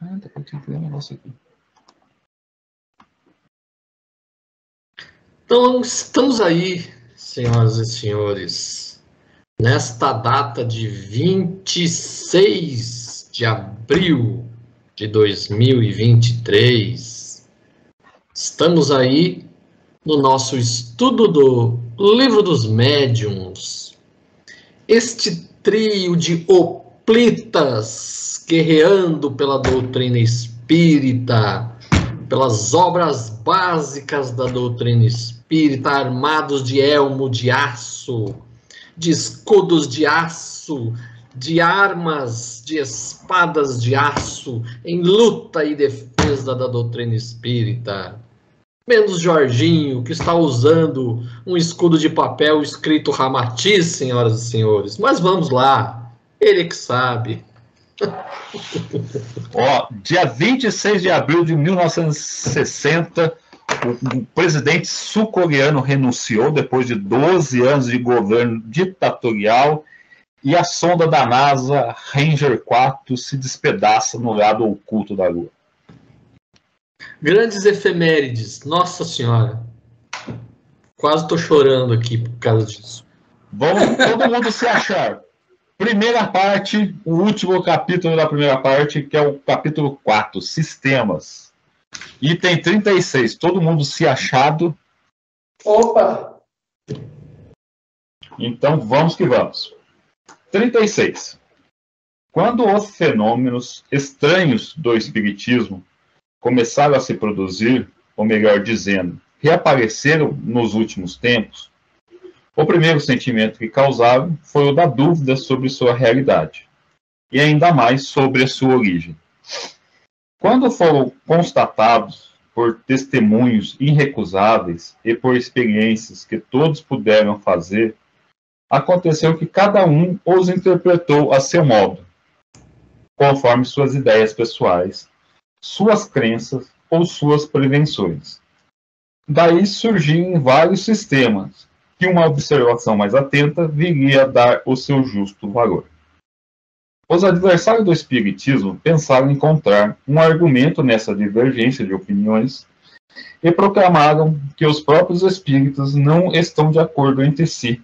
Depois tem que ver um negócio aqui. Então, estamos aí, senhoras e senhores, nesta data de 26 de abril de 2023. Estamos aí no nosso estudo do Livro dos Médiuns. Este trio de hoplitas guerreando pela doutrina espírita, pelas obras básicas da doutrina espírita, armados de elmo de aço, de escudos de aço, de armas, de espadas de aço, em luta e defesa da doutrina espírita. Menos Jorginho, que está usando um escudo de papel escrito Ramatiz, senhoras e senhores. Mas vamos lá, ele que sabe. Dia 26 de abril de 1960, o presidente sul-coreano renunciou depois de 12 anos de governo ditatorial e a sonda da NASA Ranger 4 se despedaça no lado oculto da Lua. Grandes efemérides, nossa senhora. Quase estou chorando aqui por causa disso. Vamos todo mundo se achar. Primeira parte, o último capítulo da primeira parte, que é o capítulo 4, Sistemas. Item 36, todo mundo se achado. Opa! Então vamos que vamos. 36. Quando os fenômenos estranhos do espiritismo começaram a se produzir, ou melhor dizendo, reapareceram nos últimos tempos, o primeiro sentimento que causaram foi o da dúvida sobre sua realidade, e ainda mais sobre a sua origem. Quando foram constatados por testemunhos irrecusáveis e por experiências que todos puderam fazer, aconteceu que cada um os interpretou a seu modo, conforme suas ideias pessoais, suas crenças ou suas prevenções. Daí surgiram vários sistemas, que uma observação mais atenta viria a dar o seu justo valor. Os adversários do espiritismo pensaram encontrar um argumento nessa divergência de opiniões e proclamaram que os próprios espíritos não estão de acordo entre si.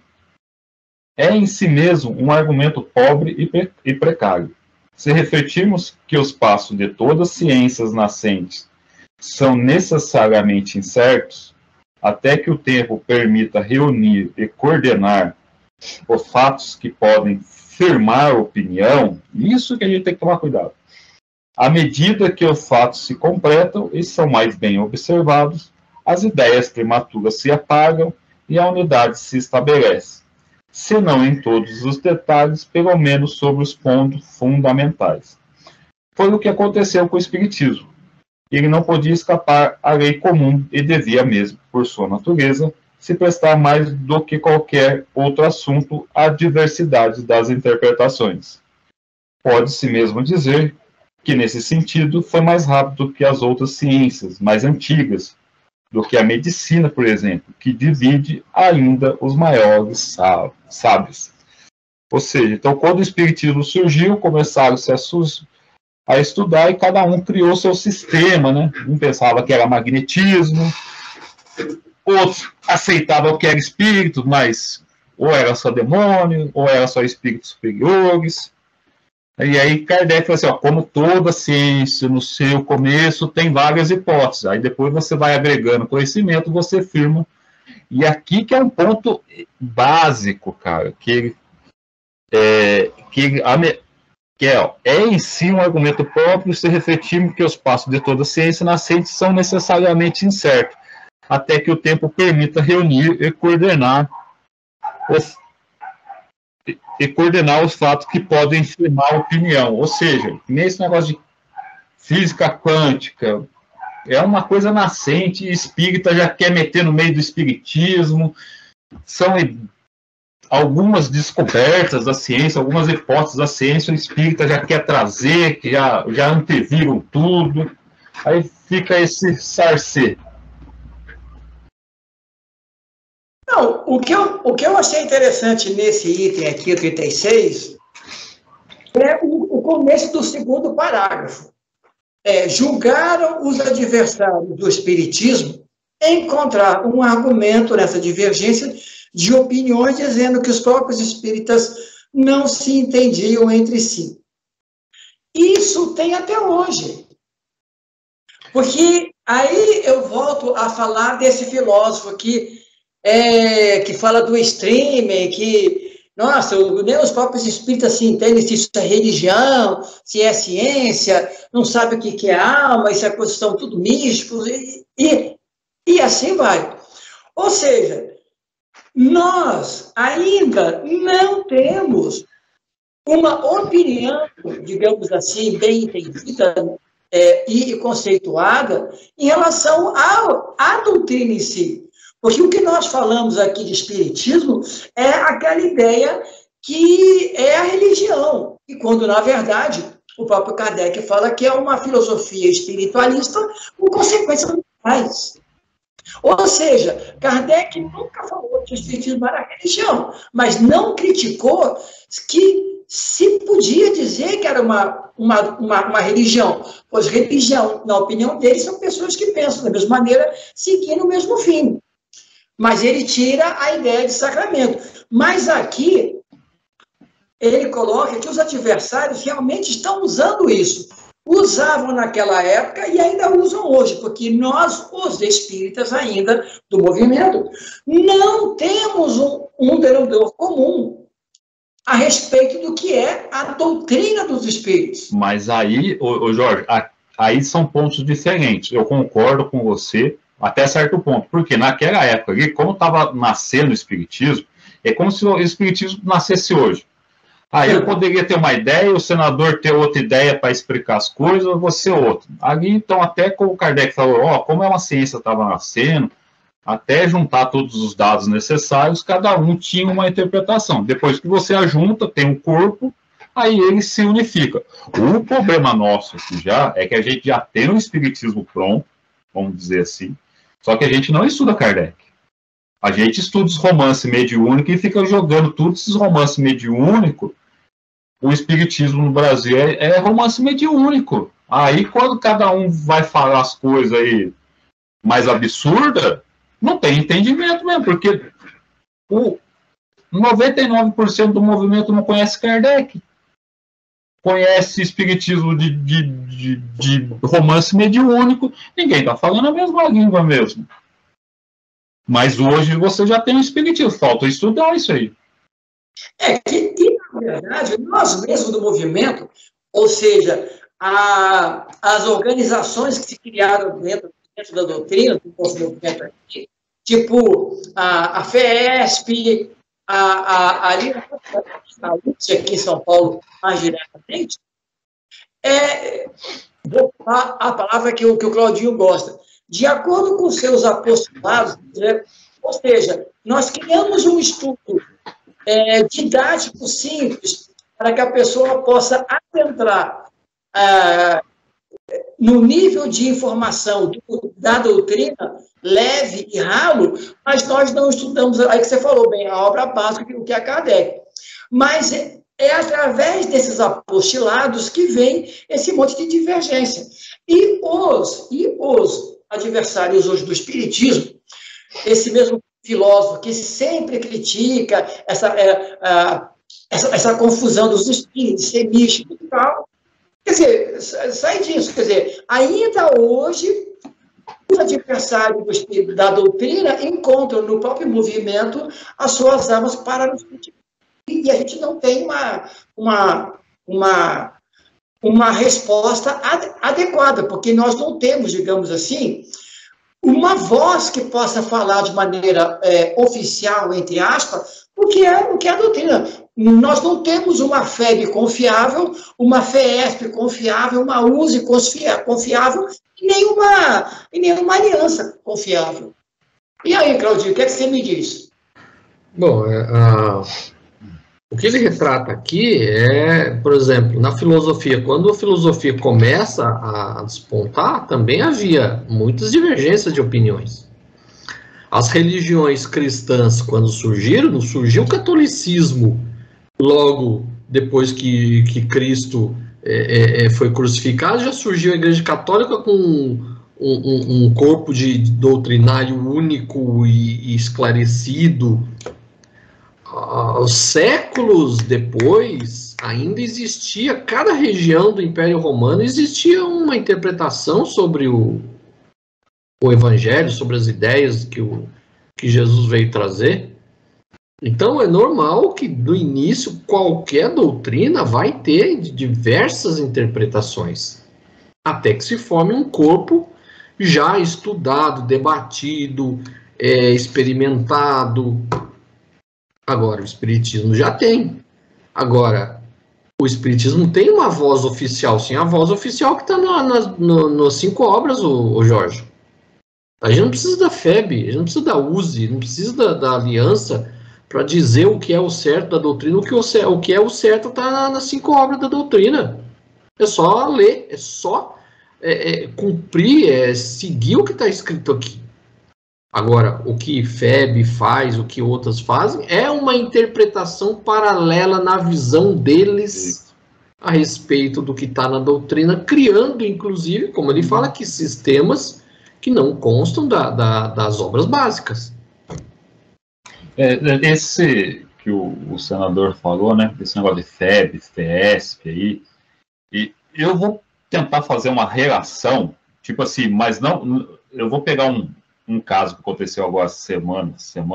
É em si mesmo um argumento pobre e precário. Se refletirmos que os passos de todas as ciências nascentes são necessariamente incertos, até que o tempo permita reunir e coordenar os fatos que podem firmar a opinião, isso que a gente tem que tomar cuidado. À medida que os fatos se completam e são mais bem observados, as ideias prematuras se apagam e a unidade se estabelece, se não em todos os detalhes, pelo menos sobre os pontos fundamentais. Foi o que aconteceu com o Espiritismo. Ele não podia escapar à lei comum e devia mesmo, por sua natureza, se prestar mais do que qualquer outro assunto à diversidade das interpretações. Pode-se mesmo dizer que, nesse sentido, foi mais rápido que as outras ciências mais antigas, do que a medicina, por exemplo, que divide ainda os maiores sábios. Ou seja, então, quando o Espiritismo surgiu, começaram-se a estudar e cada um criou seu sistema, né? Um pensava que era magnetismo, outros aceitavam que era espírito, mas ou era só demônio, ou era só espíritos superiores. E aí Kardec falou assim, ó, como toda ciência no seu começo tem várias hipóteses, aí depois você vai agregando conhecimento, você firma. E aqui que é um ponto básico, cara, que é em si um argumento próprio se refletirmos que os passos de toda ciência nascente são necessariamente incertos, até que o tempo permita reunir e coordenar os fatos que podem firmar a opinião. Ou seja, nesse negócio de física quântica, é uma coisa nascente, e espírita já quer meter no meio do espiritismo, são algumas descobertas da ciência, algumas hipóteses da ciência, o espírita já quer trazer, que já anteviram tudo, aí fica esse sarcê. Não, o que eu achei interessante nesse item aqui, o 36, é o começo do segundo parágrafo. julgaram os adversários do Espiritismo encontrar um argumento nessa divergência de opiniões, dizendo que os próprios espíritas não se entendiam entre si. Isso tem até hoje. Porque aí eu volto a falar desse filósofo aqui, que fala do streaming, que, nossa, nem os próprios espíritas se entendem se isso é religião, se é ciência, não sabe o que é alma, isso é coisa, são tudo místicos, e assim vai. Ou seja, nós ainda não temos uma opinião, digamos assim, bem entendida e conceituada em relação à doutrina em si. Porque o que nós falamos aqui de espiritismo é aquela ideia que é a religião, e quando, na verdade, o próprio Kardec fala que é uma filosofia espiritualista com consequências mundiais. Ou seja, Kardec nunca falou que o espiritismo era religião, mas não criticou que se podia dizer que era uma religião, pois religião, na opinião dele, são pessoas que pensam da mesma maneira, seguindo o mesmo fim. Mas ele tira a ideia de sacramento. Mas aqui, ele coloca que os adversários realmente estão usando isso. Usavam naquela época e ainda usam hoje, porque nós, os espíritas ainda do movimento, não temos um denominador comum a respeito do que é a doutrina dos espíritos. Mas aí, Jorge, aí são pontos diferentes. Eu concordo com você até certo ponto, porque naquela época, como estava nascendo o espiritismo, é como se o espiritismo nascesse hoje. Aí eu poderia ter uma ideia, o senador ter outra ideia para explicar as coisas, você outra. Ali, então, até como o Kardec falou, como é uma ciência estava nascendo, até juntar todos os dados necessários, cada um tinha uma interpretação. Depois que você ajunta, tem um corpo, aí ele se unifica. O problema nosso aqui já é que a gente já tem o espiritismo pronto, vamos dizer assim, só que a gente não estuda Kardec. A gente estuda os romances mediúnicos e fica jogando todos esses romances mediúnicos. O espiritismo no Brasil é romance mediúnico. Aí, quando cada um vai falar as coisas aí mais absurdas, não tem entendimento mesmo, porque o 99% do movimento não conhece Kardec. Conhece espiritismo de romance mediúnico, ninguém está falando a mesma língua mesmo. Mas hoje você já tem um espiritismo, falta estudar isso aí. E, na verdade, nós mesmos do movimento, ou seja, as organizações que se criaram dentro da doutrina, do nosso movimento aqui, tipo a FESP, a UTS aqui em São Paulo, mais diretamente, vou falar a palavra que o Claudinho gosta, de acordo com seus apostolados, né? Ou seja, nós criamos um estudo didático simples para que a pessoa possa adentrar no nível de informação da doutrina leve e ralo, mas nós não estudamos, aí que você falou bem, a obra básica, o que é Kardec. Mas é através desses apostilados que vem esse monte de divergência. E os adversários hoje do espiritismo, esse mesmo filósofo que sempre critica essa confusão dos espíritos, ser místico e tal, quer dizer, sai disso, quer dizer, ainda hoje os adversários do espírito da doutrina encontram no próprio movimento as suas armas para nos criticar. E a gente não tem uma resposta adequada, porque nós não temos, digamos assim, uma voz que possa falar de maneira oficial, entre aspas, o que é a doutrina. Nós não temos uma FEB confiável, uma FESP confiável, uma USE confiável e nenhuma aliança confiável. E aí, Claudinho, o que é que você me diz? Bom, o que ele retrata aqui é, por exemplo, na filosofia, quando a filosofia começa a despontar, também havia muitas divergências de opiniões. As religiões cristãs, quando surgiram, não surgiu o catolicismo logo depois que Cristo foi crucificado, já surgiu a Igreja Católica com um corpo de doutrinário único e esclarecido. Séculos depois, ainda existia, cada região do Império Romano existia uma interpretação sobre o Evangelho, sobre as ideias que Jesus veio trazer. Então é normal que no início qualquer doutrina vai ter diversas interpretações, até que se forme um corpo já estudado, debatido, experimentado. Agora, o Espiritismo já tem. Agora, o Espiritismo tem uma voz oficial, sim, a voz oficial que está nas 5 obras, o Jorge. A gente não precisa da FEB, a gente não precisa da USE, não precisa da aliança para dizer o que é o certo da doutrina, o que é o certo está nas 5 obras da doutrina. É só ler, é só cumprir, seguir o que está escrito aqui. Agora, o que FEB faz, o que outras fazem, é uma interpretação paralela na visão deles a respeito do que está na doutrina, criando, inclusive, como ele fala aqui, sistemas que não constam das obras básicas. Esse que o senador falou, né, esse negócio de FEB, FESP aí, e eu vou tentar fazer uma relação, tipo assim, mas não, eu vou pegar um caso que aconteceu agora semana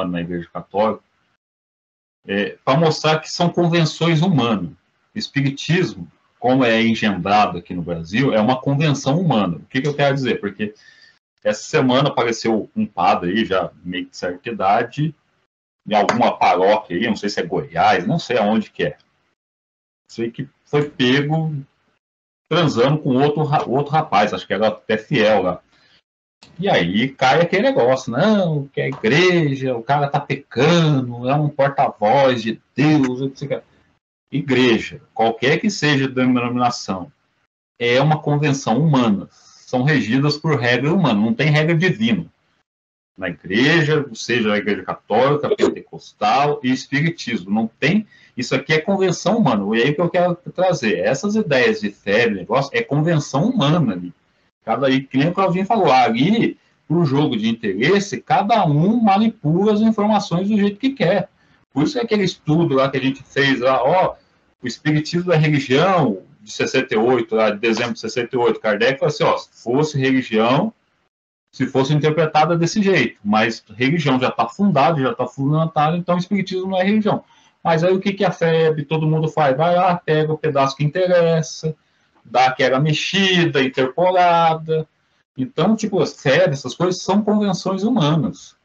na Igreja Católica, para mostrar que são convenções humanas. O Espiritismo, como é engendrado aqui no Brasil, é uma convenção humana. O que eu quero dizer? Porque essa semana apareceu um padre aí, já meio de certa idade, em alguma paróquia aí, não sei se é Goiás, não sei aonde que é. Sei que foi pego transando com outro rapaz, acho que era até fiel lá. E aí cai aquele negócio, não, que a igreja, o cara tá pecando, é um porta-voz de Deus, etc. Igreja, qualquer que seja a denominação, é uma convenção humana, são regidas por regra humana, não tem regra divina. Na igreja, seja a igreja católica, pentecostal e espiritismo, não tem, isso aqui é convenção humana. E aí que eu quero trazer, essas ideias de fé, negócio, é convenção humana ali. Que nem o Claudinho falou, ali, para o jogo de interesse, cada um manipula as informações do jeito que quer. Por isso é aquele estudo lá que a gente fez, lá, o Espiritismo da religião, de 68, lá, de dezembro de 68, Kardec falou assim, se fosse religião, se fosse interpretada desse jeito, mas religião já está fundada, já está fundamentada, então o Espiritismo não é religião. Mas aí o que a FEB, todo mundo faz? Vai lá, pega o pedaço que interessa, dá aquela mexida, interpolada. Então, tipo, as FEB, essas coisas são convenções humanas.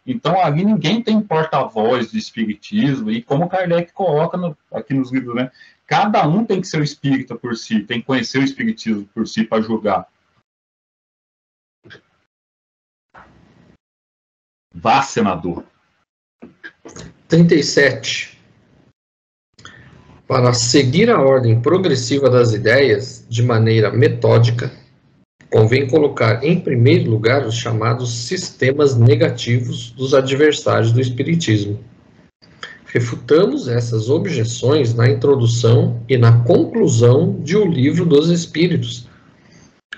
Então, ali ninguém tem porta-voz de espiritismo, e como Kardec coloca aqui nos livros, né? Cada um tem que ser o espírita por si, tem que conhecer o espiritismo por si para julgar. Vá, senador. 37. Para seguir a ordem progressiva das ideias de maneira metódica, convém colocar em primeiro lugar os chamados sistemas negativos dos adversários do Espiritismo. Refutamos essas objeções na introdução e na conclusão de O Livro dos Espíritos,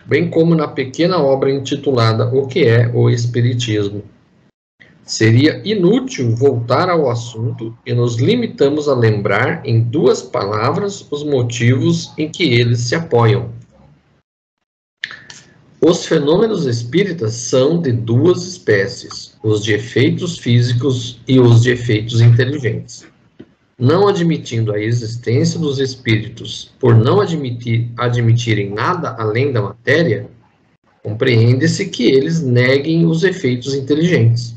bem como na pequena obra intitulada O que é o Espiritismo. Seria inútil voltar ao assunto e nos limitamos a lembrar em 2 palavras os motivos em que eles se apoiam. Os fenômenos espíritas são de 2 espécies, os de efeitos físicos e os de efeitos inteligentes. Não admitindo a existência dos espíritos por não admitirem nada além da matéria, compreende-se que eles neguem os efeitos inteligentes.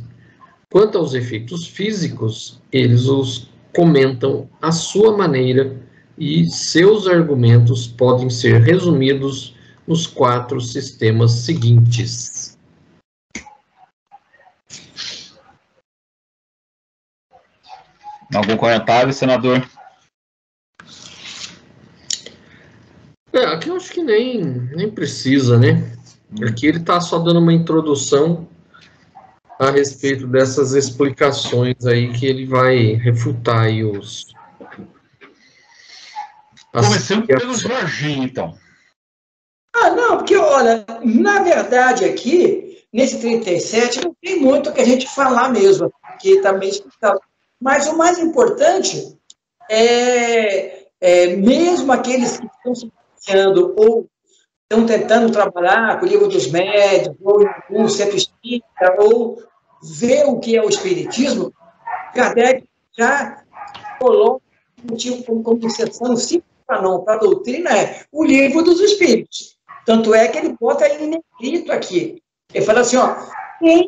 Quanto aos efeitos físicos, eles os comentam à sua maneira e seus argumentos podem ser resumidos nos 4 sistemas seguintes. Algum comentário, senador? Aqui eu acho que nem precisa, né? Aqui ele está só dando uma introdução a respeito dessas explicações aí que ele vai refutar aí Começando pelo Jorginho, então. Não, porque, olha, na verdade aqui, nesse 37, não tem muito o que a gente falar mesmo, porque está meio explicado. Mas o mais importante mesmo aqueles que estão se iniciando ou estão tentando trabalhar com o livro dos médios, ou em algum centro espírita, ou ver o que é o espiritismo, Kardec já coloca como exceção, simples para a doutrina, o livro dos espíritos. Tanto é que ele bota em negrito aqui. Ele fala assim, tem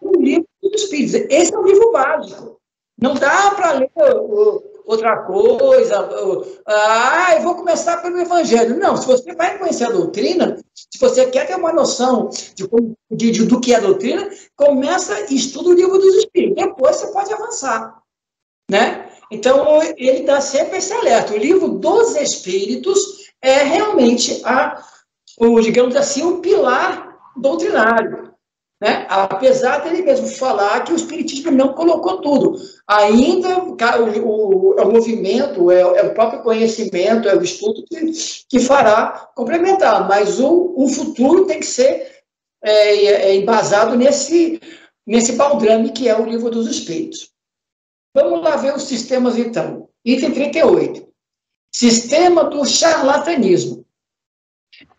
um livro dos espíritos. Esse é um livro básico. Não dá para ler outra coisa. Eu vou começar pelo Evangelho. Não, se você vai conhecer a doutrina, se você quer ter uma noção do que é a doutrina, começa e estuda o livro dos espíritos. Depois você pode avançar. Né? Então, ele dá sempre esse alerta. O livro dos espíritos é realmente digamos assim, um pilar doutrinário, né? Apesar dele mesmo falar que o espiritismo não colocou tudo. Ainda o movimento, é o próprio conhecimento, é o estudo que fará complementar, mas o futuro tem que ser embasado nesse baldrame que é o livro dos espíritos. Vamos lá ver os sistemas, então. Item 38. Sistema do charlatanismo.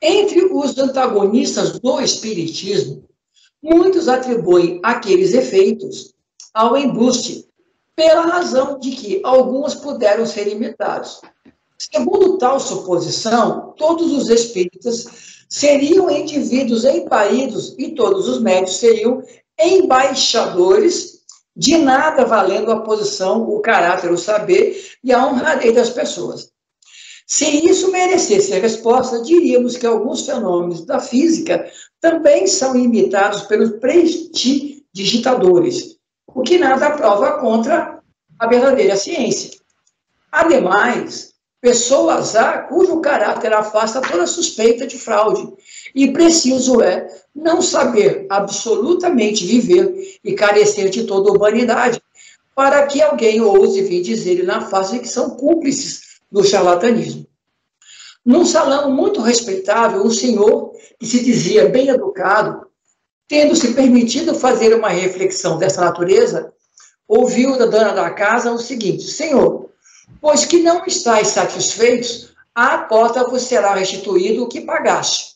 Entre os antagonistas do espiritismo, muitos atribuem aqueles efeitos ao embuste, pela razão de que alguns puderam ser imitados. Segundo tal suposição, todos os espíritas seriam indivíduos empaídos e todos os médios seriam embaixadores de nada valendo a posição, o caráter, o saber e a honradez das pessoas. Se isso merecesse a resposta, diríamos que alguns fenômenos da física também são imitados pelos prestidigitadores, o que nada prova contra a verdadeira ciência. Ademais, pessoas há cujo caráter afasta toda suspeita de fraude, e preciso é não saber absolutamente viver e carecer de toda humanidade, para que alguém ouse vir dizer na face que são cúmplices do charlatanismo. Num salão muito respeitável, um senhor, que se dizia bem educado, tendo-se permitido fazer uma reflexão dessa natureza, ouviu da dona da casa o seguinte: Senhor, pois que não estáis satisfeitos, à porta vos será restituído o que pagaste.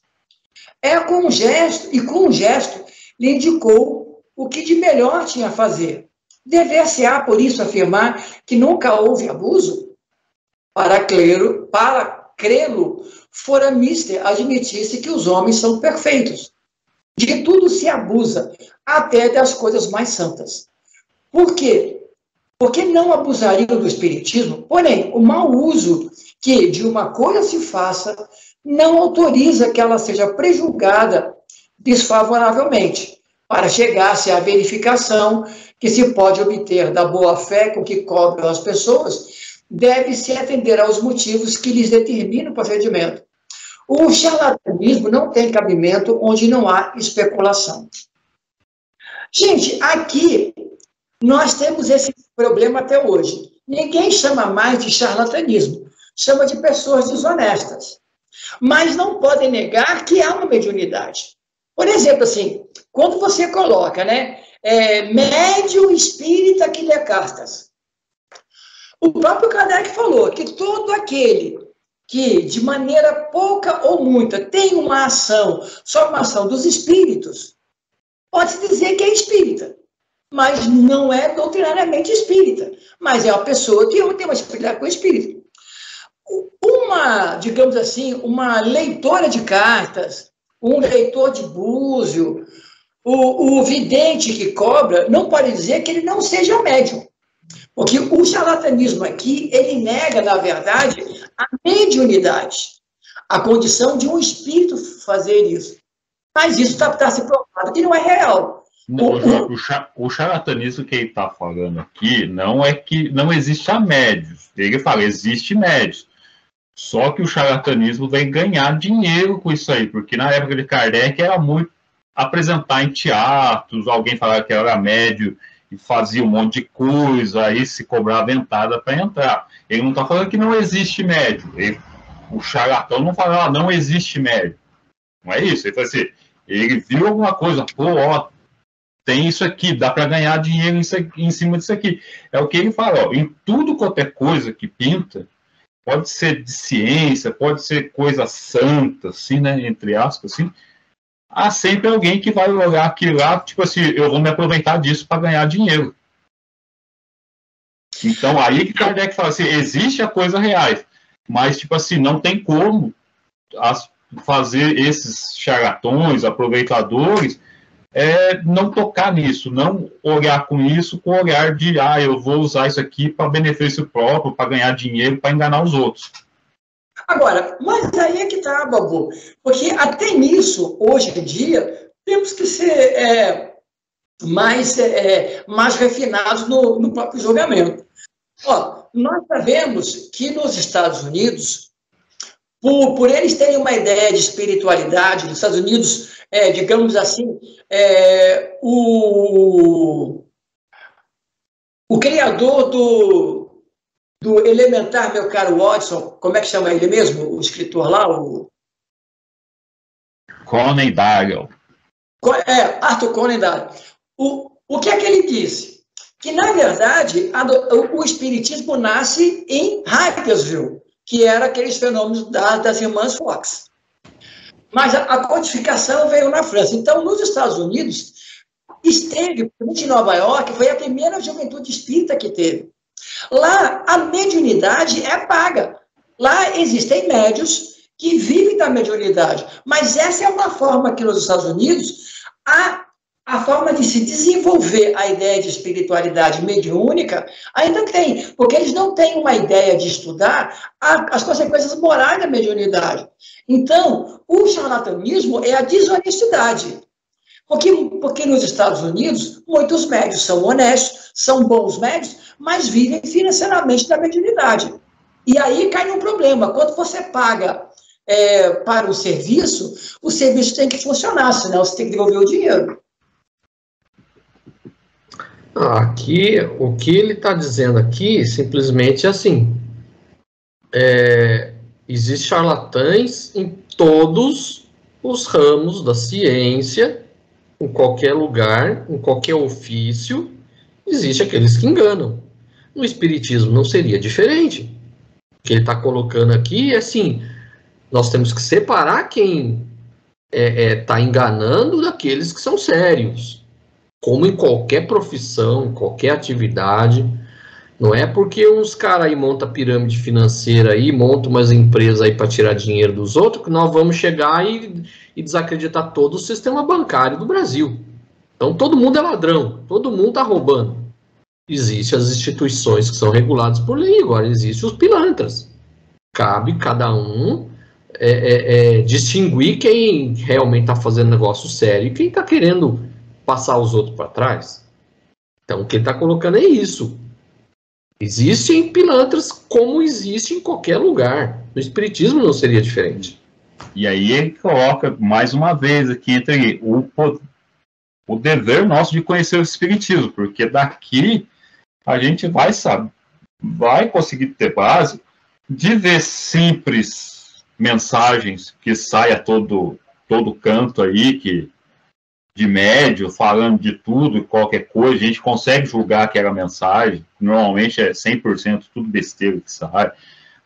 Com um gesto, lhe indicou o que de melhor tinha a fazer. Dever-se-á, por isso, afirmar que nunca houve abuso? Para crê-lo, fora mister admitisse que os homens são perfeitos. De tudo se abusa, até das coisas mais santas. Por quê? Porque não abusariam do espiritismo, porém, o mau uso que de uma coisa se faça não autoriza que ela seja prejulgada desfavoravelmente, para chegar-se à verificação que se pode obter da boa-fé com que cobram as pessoas, deve-se atender aos motivos que lhes determinam o procedimento. O charlatanismo não tem cabimento onde não há especulação. Gente, aqui nós temos esse problema até hoje. Ninguém chama mais de charlatanismo, chama de pessoas desonestas. Mas não podem negar que há uma mediunidade. Por exemplo, assim, quando você coloca, médium espírita que lê cartas, o próprio Kardec falou que todo aquele que, de maneira pouca ou muita, tem uma ação, só uma ação dos espíritos, pode-se dizer que é espírita, mas não é doutrinariamente espírita, mas é uma pessoa que tem uma espiritualidade com o espírito. Digamos assim, uma leitora de cartas, um leitor de búzio, o vidente que cobra, não pode dizer que ele não seja médium. Porque o charlatanismo aqui, ele nega, na verdade, a mediunidade, a condição de um espírito fazer isso. Mas isso está se provado que não é real. O charlatanismo que ele está falando aqui não é que não existe a médios. Ele fala, existe médios. Só que o charlatanismo vem ganhar dinheiro com isso aí, porque na época de Kardec era muito apresentar em teatros, alguém falava que era médio e fazia um monte de coisa, aí se cobrava entrada para entrar. Ele não está falando que não existe médium, ele o charlatão não fala, não existe médium. Não é isso. Ele fala assim, ele viu alguma coisa, pô, ó, tem isso aqui, dá para ganhar dinheiro em cima disso aqui. É o que ele fala, ó, em tudo qualquer coisa que pinta, pode ser de ciência, pode ser coisa santa, assim, né, entre aspas, assim, há sempre alguém que vai olhar aquilo lá, tipo assim, eu vou me aproveitar disso para ganhar dinheiro. Então, aí que Kardec fala assim, existe a coisa reais, mas, tipo assim, não tem como fazer esses charlatões, aproveitadores, não tocar nisso, não olhar com isso com o olhar de, eu vou usar isso aqui para benefício próprio, para ganhar dinheiro, para enganar os outros. Agora, mas aí é que tá, Babu, porque até nisso, hoje em dia, temos que ser mais refinados no próprio julgamento. Ó, nós sabemos que nos Estados Unidos, por eles terem uma ideia de espiritualidade, nos Estados Unidos, digamos assim, o criador do Elementar, meu caro Watson, como é que chama ele mesmo, o escritor lá? Conan Doyle. Arthur Conan Doyle. O que é que ele disse? Que, na verdade, o espiritismo nasce em Hydesville, que era aqueles fenômenos das irmãs Fox. Mas a codificação veio na França. Então, nos Estados Unidos, esteve, principalmente em Nova York, foi a primeira juventude espírita que teve. Lá, a mediunidade é paga. Lá existem médios que vivem da mediunidade. Mas essa é uma forma que nos Estados Unidos, a forma de se desenvolver a ideia de espiritualidade mediúnica ainda tem, porque eles não têm uma ideia de estudar as consequências morais da mediunidade. Então, o charlatanismo é a desonestidade. Porque nos Estados Unidos, muitos médios são honestos, são bons médios, mas vivem financeiramente da mediunidade. E aí cai num problema. Quando você paga para o serviço tem que funcionar, senão você tem que devolver o dinheiro. Aqui, o que ele está dizendo aqui, simplesmente assim, existem charlatães em todos os ramos da ciência, em qualquer lugar, em qualquer ofício, existem aqueles que enganam. No espiritismo não seria diferente. O que ele está colocando aqui é assim, nós temos que separar quem está enganando daqueles que são sérios. Como em qualquer profissão, em qualquer atividade, não é porque uns caras aí montam pirâmide financeira aí, montam umas empresas aí para tirar dinheiro dos outros, que nós vamos chegar e desacreditar todo o sistema bancário do Brasil. Então todo mundo é ladrão, todo mundo está roubando. Existem as instituições que são reguladas por lei, agora existem os pilantras. Cabe cada um distinguir quem realmente está fazendo negócio sério e quem está querendo passar os outros para trás. Então, o que ele está colocando é isso. Existem pilantras como existe em qualquer lugar. No espiritismo não seria diferente. E aí ele coloca, mais uma vez, aqui entre o dever nosso de conhecer o espiritismo, porque daqui a gente vai conseguir ter base de ver simples mensagens que saem a todo canto aí, de médio, falando de tudo e qualquer coisa, a gente consegue julgar aquela mensagem, normalmente é 100% tudo besteira que sai, a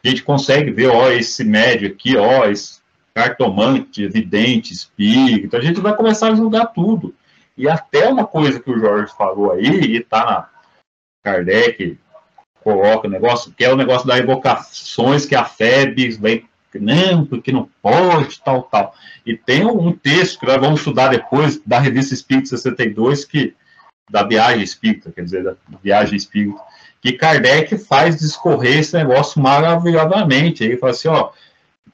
gente consegue ver, esse médio aqui, esse cartomante, vidente, espírito, a gente vai começar a julgar tudo. E até uma coisa que o Jorge falou aí, e tá na Kardec, coloca o negócio, que é o negócio das evocações que a FEB vem, não, porque não pode, tal. E tem um texto que nós vamos estudar depois, da Revista Espírita 62, da Viagem Espírita, quer dizer, da Viagem Espírita, que Kardec faz discorrer esse negócio maravilhosamente. Ele fala assim, o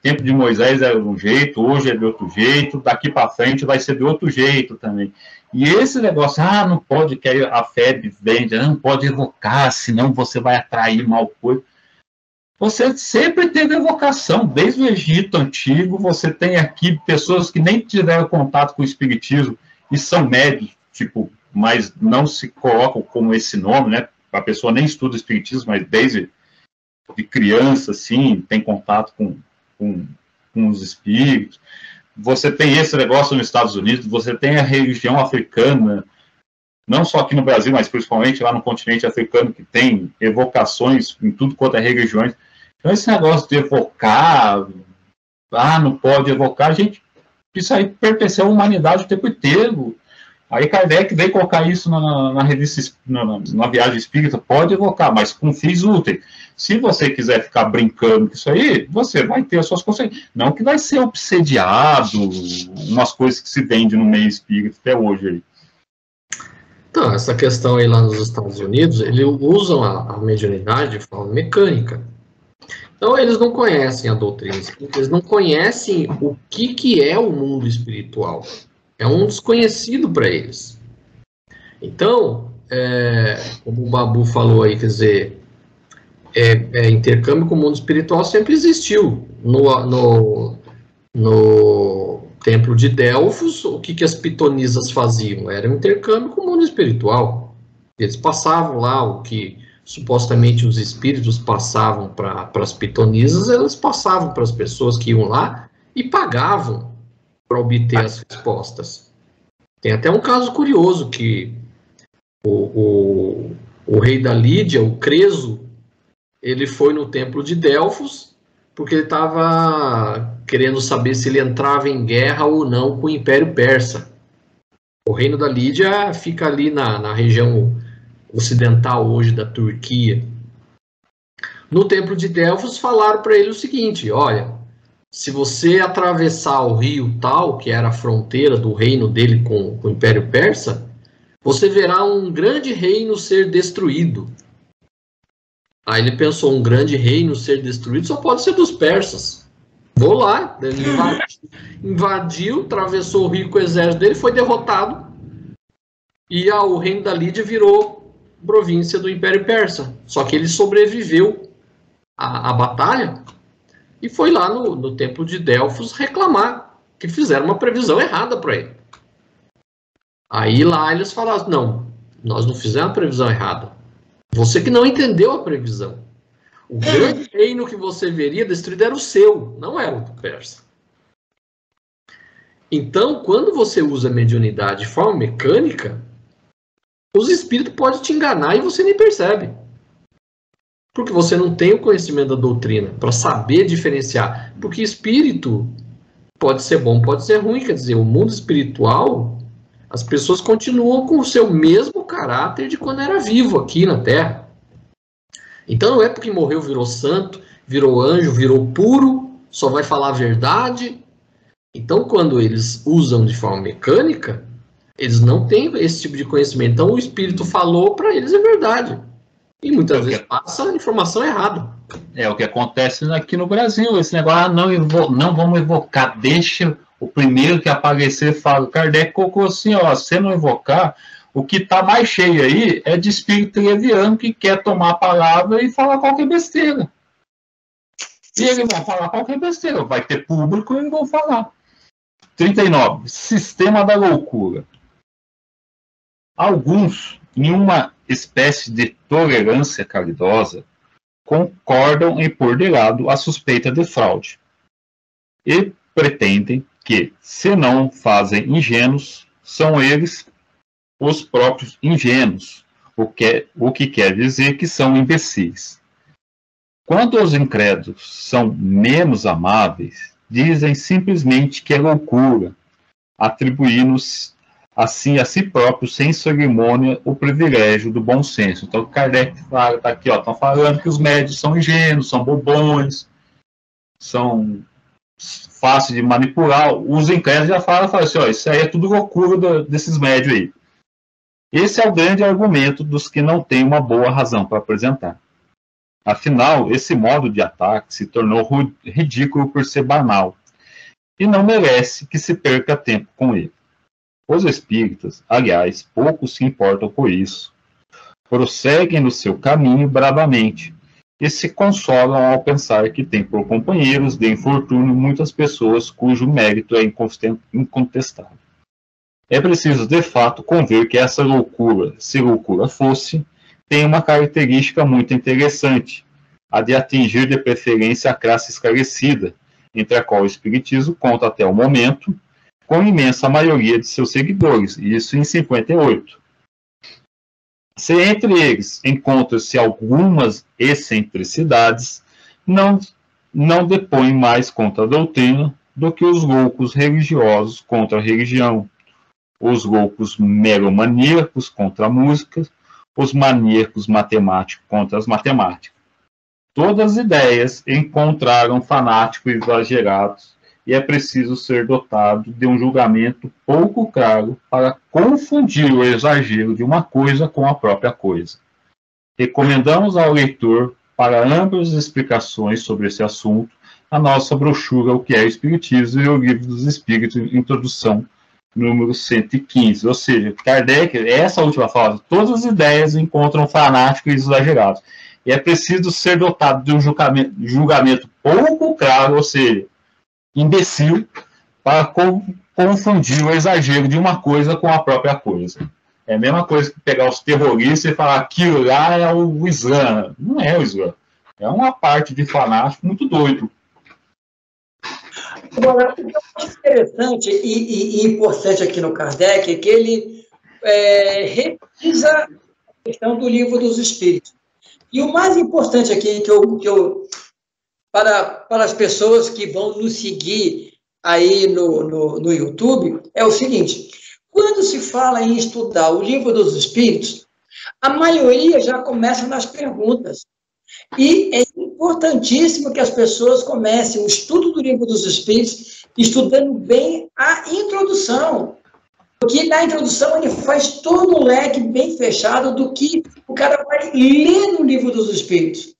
tempo de Moisés era de um jeito, hoje é de outro jeito, daqui para frente vai ser de outro jeito também. E esse negócio, não pode, que a FEB vende, não pode evocar, senão você vai atrair mal coisa. Você sempre teve evocação, desde o Egito Antigo, você tem aqui pessoas que nem tiveram contato com o espiritismo e são médios, mas não se colocam como esse nome, né? A pessoa nem estuda espiritismo, mas desde de criança, assim, tem contato com com os espíritos. Você tem esse negócio nos Estados Unidos, você tem a religião africana, não só aqui no Brasil, mas principalmente lá no continente africano, que tem evocações em tudo quanto é religiões. Então, esse negócio de evocar, não pode evocar, gente, isso aí pertenceu à humanidade o tempo inteiro. Aí Kardec veio colocar isso na revista, na viagem espírita, pode evocar, mas com fins úteis. Se você quiser ficar brincando com isso aí, você vai ter as suas consequências. Não que vai ser obsediado, umas coisas que se vendem no meio espírita até hoje aí. Então, essa questão aí lá nos Estados Unidos, eles usam a mediunidade de forma mecânica. Então, eles não conhecem a doutrina espírita, eles não conhecem o que é o mundo espiritual. É um desconhecido para eles. Então, como o Babu falou aí, quer dizer, intercâmbio com o mundo espiritual sempre existiu. No Templo de Delfos, o que as pitonisas faziam? Era um intercâmbio com o mundo espiritual. Eles passavam lá o que supostamente os espíritos passavam para as pitonisas, elas passavam para as pessoas que iam lá e pagavam para obter as respostas. Tem até um caso curioso que o rei da Lídia, o Creso, ele foi no Templo de Delfos porque ele estava querendo saber se ele entrava em guerra ou não com o Império Persa. O reino da Lídia fica ali na região ocidental hoje da Turquia. No Templo de Delfos falaram para ele o seguinte: olha, se você atravessar o rio tal, que era a fronteira do reino dele com o Império Persa, você verá um grande reino ser destruído. Aí ele pensou, um grande reino ser destruído só pode ser dos persas. Vou lá, ele invadiu, atravessou o rio com o exército dele, foi derrotado, e o reino da Lídia virou província do Império Persa. Só que ele sobreviveu à batalha e foi lá no Templo de Delfos reclamar que fizeram uma previsão errada para ele. Aí lá eles falaram, não, nós não fizemos a previsão errada. Você que não entendeu a previsão. O grande reino que você veria destruído era o seu, não era o do persa. Então, quando você usa a mediunidade de forma mecânica, os espíritos podem te enganar e você nem percebe. Porque você não tem o conhecimento da doutrina para saber diferenciar. Porque espírito pode ser bom, pode ser ruim. Quer dizer, o mundo espiritual, as pessoas continuam com o seu mesmo caráter de quando era vivo aqui na Terra. Então não é porque morreu, virou santo, virou anjo, virou puro, só vai falar a verdade. Então quando eles usam de forma mecânica, eles não têm esse tipo de conhecimento. Então o espírito falou, para eles é verdade. E muitas vezes passa a informação errada. É o que acontece aqui no Brasil. Esse negócio, não vamos evocar, deixa o primeiro que aparecer fala. Kardec colocou assim, ó, se não invocar, o que está mais cheio aí é de espírito leviano que quer tomar a palavra e falar qualquer besteira. E eles vão falar qualquer besteira. Vai ter público e eles vão falar. 39. Sistema da loucura. Alguns, em uma espécie de tolerância caridosa, concordam em pôr de lado a suspeita de fraude e pretendem que, se não fazem ingênuos, são eles os próprios ingênuos, o que quer dizer que são imbecis. Quando os incrédulos são menos amáveis, dizem simplesmente que é loucura, atribuindo assim a si próprio, sem cerimônia, o privilégio do bom senso. Então, Kardec fala, tá aqui, ó, estão falando que os médios são ingênuos, são bobões, são fáceis de manipular. Os incrédulos já falam assim, ó, isso aí é tudo loucura desses médios aí. Esse é o grande argumento dos que não têm uma boa razão para apresentar. Afinal, esse modo de ataque se tornou ridículo por ser banal e não merece que se perca tempo com ele. Os espíritas, aliás, pouco se importam com isso. Prosseguem no seu caminho bravamente e se consolam ao pensar que têm por companheiros de infortúnio muitas pessoas cujo mérito é incontestável. É preciso, de fato, conver que essa loucura, se loucura fosse, tem uma característica muito interessante, a de atingir de preferência a classe esclarecida, entre a qual o Espiritismo conta até o momento com a imensa maioria de seus seguidores, isso em 58. Se entre eles encontram-se algumas excentricidades, não depõem mais contra a doutrina do que os loucos religiosos contra a religião, os loucos meromaníacos contra a música, os maníacos matemáticos contra as matemáticas. Todas as ideias encontraram fanáticos exagerados e é preciso ser dotado de um julgamento pouco claro para confundir o exagero de uma coisa com a própria coisa. Recomendamos ao leitor, para ambas as explicações sobre esse assunto, a nossa brochura O que é o Espiritismo e o Livro dos Espíritos, introdução número 115. Ou seja, Kardec, essa última frase, todas as ideias encontram fanáticos exagerados. E é preciso ser dotado de um julgamento pouco claro, ou seja, imbecil, para confundir o exagero de uma coisa com a própria coisa. É a mesma coisa que pegar os terroristas e falar que aquilo lá é o Islã. Não é o Islã. É uma parte de fanático muito doido. Agora, o que eu acho interessante e importante aqui no Kardec é que ele revisa a questão do Livro dos Espíritos. E o mais importante aqui para as pessoas que vão nos seguir aí no YouTube é o seguinte: quando se fala em estudar o Livro dos Espíritos, a maioria já começa nas perguntas. E é importantíssimo que as pessoas comecem o estudo do Livro dos Espíritos estudando bem a introdução. Porque na introdução ele faz todo um leque bem fechado do que o cara vai ler no Livro dos Espíritos.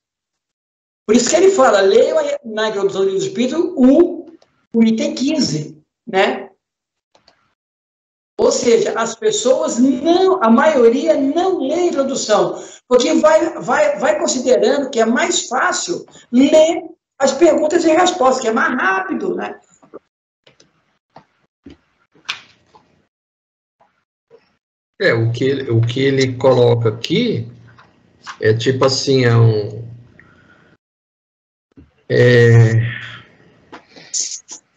Por isso que ele fala, leia na introdução do Livro dos Espíritos o item 15, né? Ou seja, as pessoas a maioria não lê a introdução, porque vai considerando que é mais fácil ler as perguntas e respostas, que é mais rápido, né? O que ele coloca aqui é tipo assim,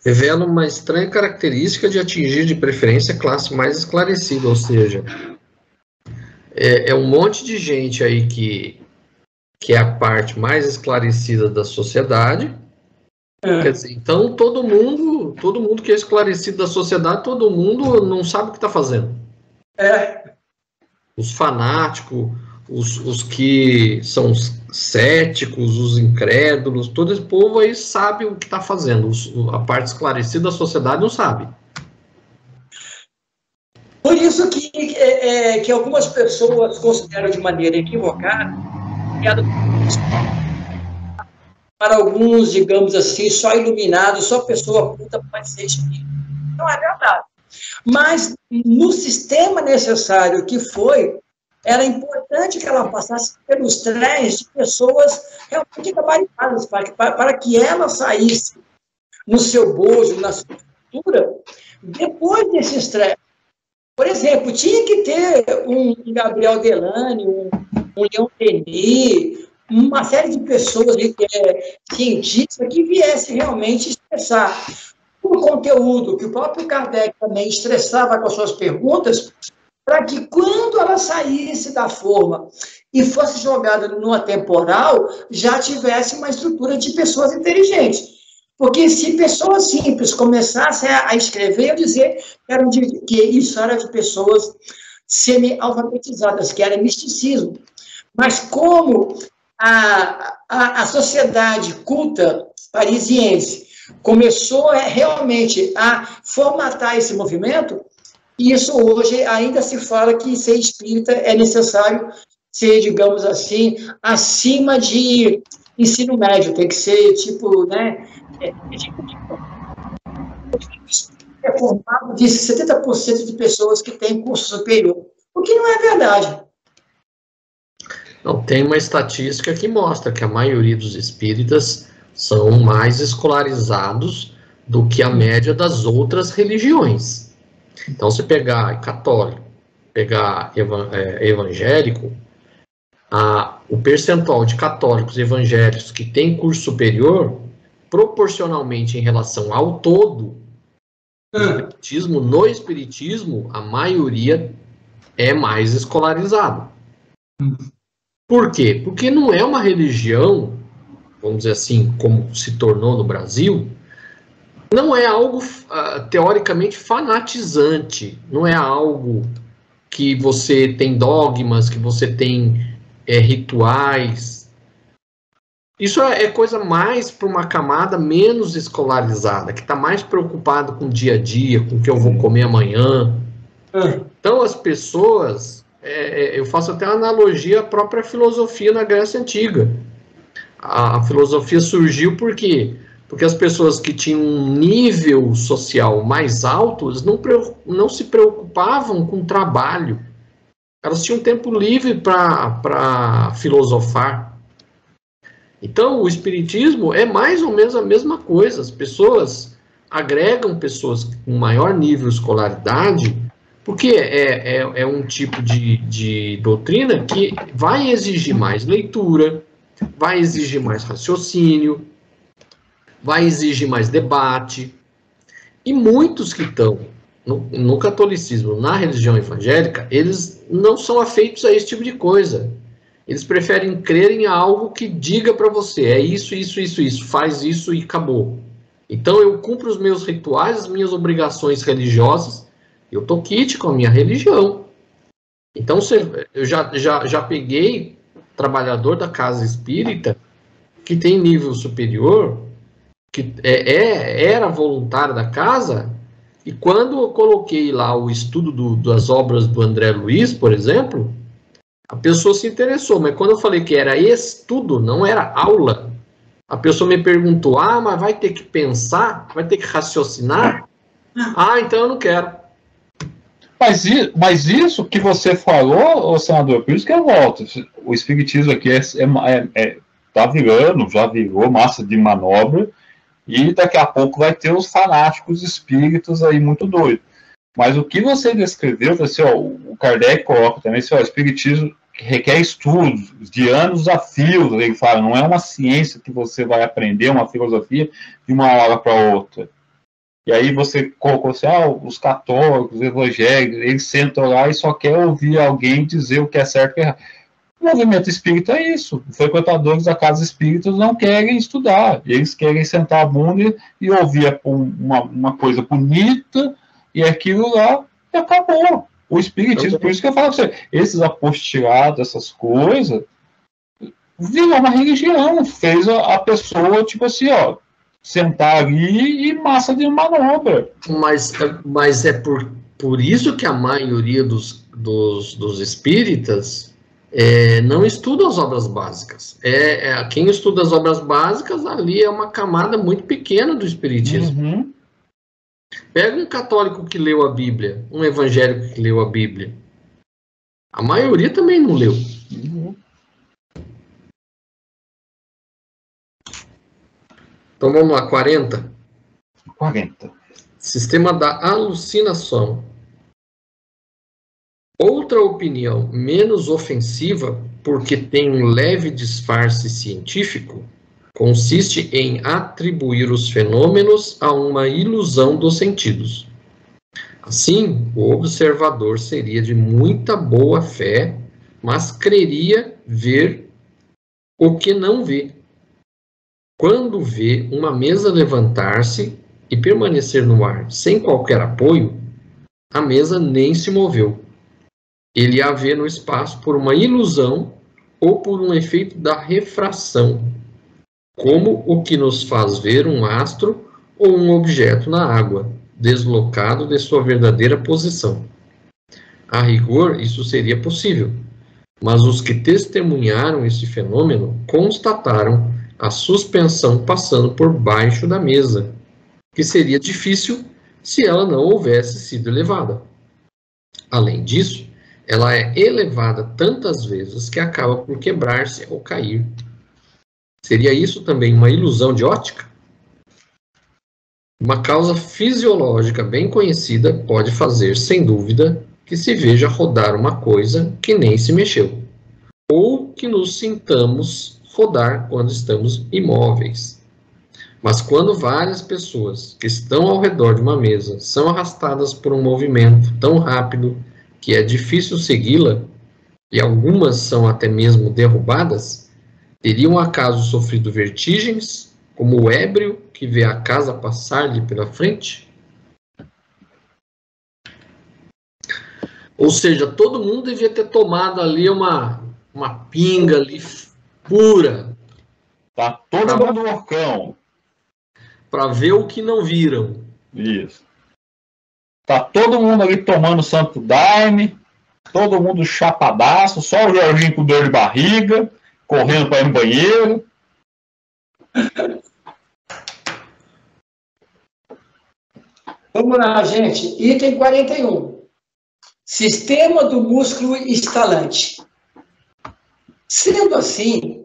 revela uma estranha característica de atingir de preferência a classe mais esclarecida, ou seja, é um monte de gente aí que é a parte mais esclarecida da sociedade. Quer dizer, então todo mundo que é esclarecido da sociedade, todo mundo não sabe o que está fazendo. Os fanáticos, os que são céticos, os incrédulos, todo esse povo aí sabe o que está fazendo. A parte esclarecida da sociedade não sabe. Por isso que algumas pessoas consideram de maneira equivocada para alguns, digamos assim, só iluminado, só pessoa culta pode ser espírita. Não é verdade. Mas no sistema necessário que foi, era importante que ela passasse pelos trens de pessoas realmente gabaritadas, para que ela saísse no seu bojo, na sua estrutura, depois desses trens. Por exemplo, tinha que ter um Gabriel Delany, um Leon Denis, uma série de pessoas, cientistas, que viessem realmente expressar o conteúdo que o próprio Kardec também estressava com as suas perguntas, para que quando ela saísse da forma e fosse jogada no atemporal, já tivesse uma estrutura de pessoas inteligentes. Porque se pessoas simples começassem a escrever, eu dizer que isso era de pessoas semi-alfabetizadas, que era misticismo. Mas como a sociedade culta parisiense começou realmente a formatar esse movimento, isso hoje ainda se fala que ser espírita é necessário ser, digamos assim, acima de ensino médio, tem que ser tipo, né? É formado de 70% de pessoas que têm curso superior, o que não é verdade. Não, tem uma estatística que mostra que a maioria dos espíritas são mais escolarizados do que a média das outras religiões. Então, se pegar católico, pegar evangélico, o percentual de católicos evangélicos que tem curso superior proporcionalmente em relação ao todo, no espiritismo, a maioria é mais escolarizada. Por quê? Porque não é uma religião, vamos dizer assim, como se tornou no Brasil, não é algo teoricamente fanatizante, não é algo que você tem dogmas, que você tem rituais. Isso é coisa mais para uma camada menos escolarizada, que está mais preocupado com o dia a dia, com o que eu vou comer amanhã. Então as pessoas, eu faço até uma analogia à própria filosofia na Grécia Antiga. A filosofia surgiu por quê? Porque as pessoas que tinham um nível social mais alto, eles não se preocupavam com trabalho. Elas tinham tempo livre para filosofar. Então, o espiritismo é mais ou menos a mesma coisa. As pessoas agregam pessoas com maior nível de escolaridade, porque é um tipo de doutrina que vai exigir mais leitura, vai exigir mais raciocínio, vai exigir mais debate. E muitos que estão no catolicismo, na religião evangélica, eles não são afeitos a esse tipo de coisa. Eles preferem crer em algo que diga para você, é isso, isso, isso, isso, faz isso e acabou. Então eu cumpro os meus rituais, as minhas obrigações religiosas, eu tô quite com a minha religião. Então eu já peguei trabalhador da casa espírita que tem nível superior, que era voluntário da casa, e quando eu coloquei lá o estudo das obras do André Luiz, por exemplo, a pessoa se interessou, mas quando eu falei que era estudo, não era aula, a pessoa me perguntou, mas vai ter que pensar, vai ter que raciocinar? Então eu não quero. Mas isso que você falou, senador, por isso que eu volto. O espiritismo aqui tá virando, já virou massa de manobra, e daqui a pouco vai ter os fanáticos espíritos aí muito doidos. Mas o que você descreveu, assim, o Kardec coloca também, assim, o espiritismo requer estudos de anos a fio, ele fala, não é uma ciência que você vai aprender, uma filosofia de uma hora para outra. E aí você colocou assim, os católicos, os evangélicos, eles sentam lá e só quer ouvir alguém dizer o que é certo e o que é errado. O movimento espírita é isso. Os frequentadores da casa espírita não querem estudar. Eles querem sentar a bunda e ouvir uma coisa bonita e aquilo lá e acabou. O espiritismo, por isso que eu falo pra você, esses apostilados, essas coisas, virou uma religião, fez a pessoa, tipo assim, sentar ali e massa de manobra. Mas é por isso que a maioria dos espíritas não estuda as obras básicas. Quem estuda as obras básicas, ali é uma camada muito pequena do espiritismo. Uhum. Pega um católico que leu a Bíblia, um evangélico que leu a Bíblia. A maioria também não leu. Uhum. Então vamos lá, 40. 40. Sistema da alucinação. Outra opinião menos ofensiva, porque tem um leve disfarce científico, consiste em atribuir os fenômenos a uma ilusão dos sentidos. Assim, o observador seria de muita boa fé, mas creria ver o que não vê. Quando vê uma mesa levantar-se e permanecer no ar sem qualquer apoio, a mesa nem se moveu. Ele a vê no espaço por uma ilusão ou por um efeito da refração, como o que nos faz ver um astro ou um objeto na água, deslocado de sua verdadeira posição. A rigor, isso seria possível, mas os que testemunharam esse fenômeno constataram a suspensão passando por baixo da mesa, que seria difícil se ela não houvesse sido elevada. Além disso, ela é elevada tantas vezes que acaba por quebrar-se ou cair. Seria isso também uma ilusão de ótica? Uma causa fisiológica bem conhecida pode fazer, sem dúvida, que se veja rodar uma coisa que nem se mexeu, ou que nos sintamos rodar quando estamos imóveis. Mas quando várias pessoas que estão ao redor de uma mesa são arrastadas por um movimento tão rápido que é difícil segui-la, e algumas são até mesmo derrubadas, teriam acaso sofrido vertigens, como o ébrio que vê a casa passar-lhe pela frente? Ou seja, todo mundo devia ter tomado ali uma pinga ali pura. Tá todo mundo loucão. Para ver o que não viram. Isso. Tá todo mundo ali tomando santo daime, todo mundo chapadaço, só o Jorginho com dor de barriga, correndo para ir no banheiro. Vamos lá, gente. Item 41. Sistema do músculo estalante. Sendo assim,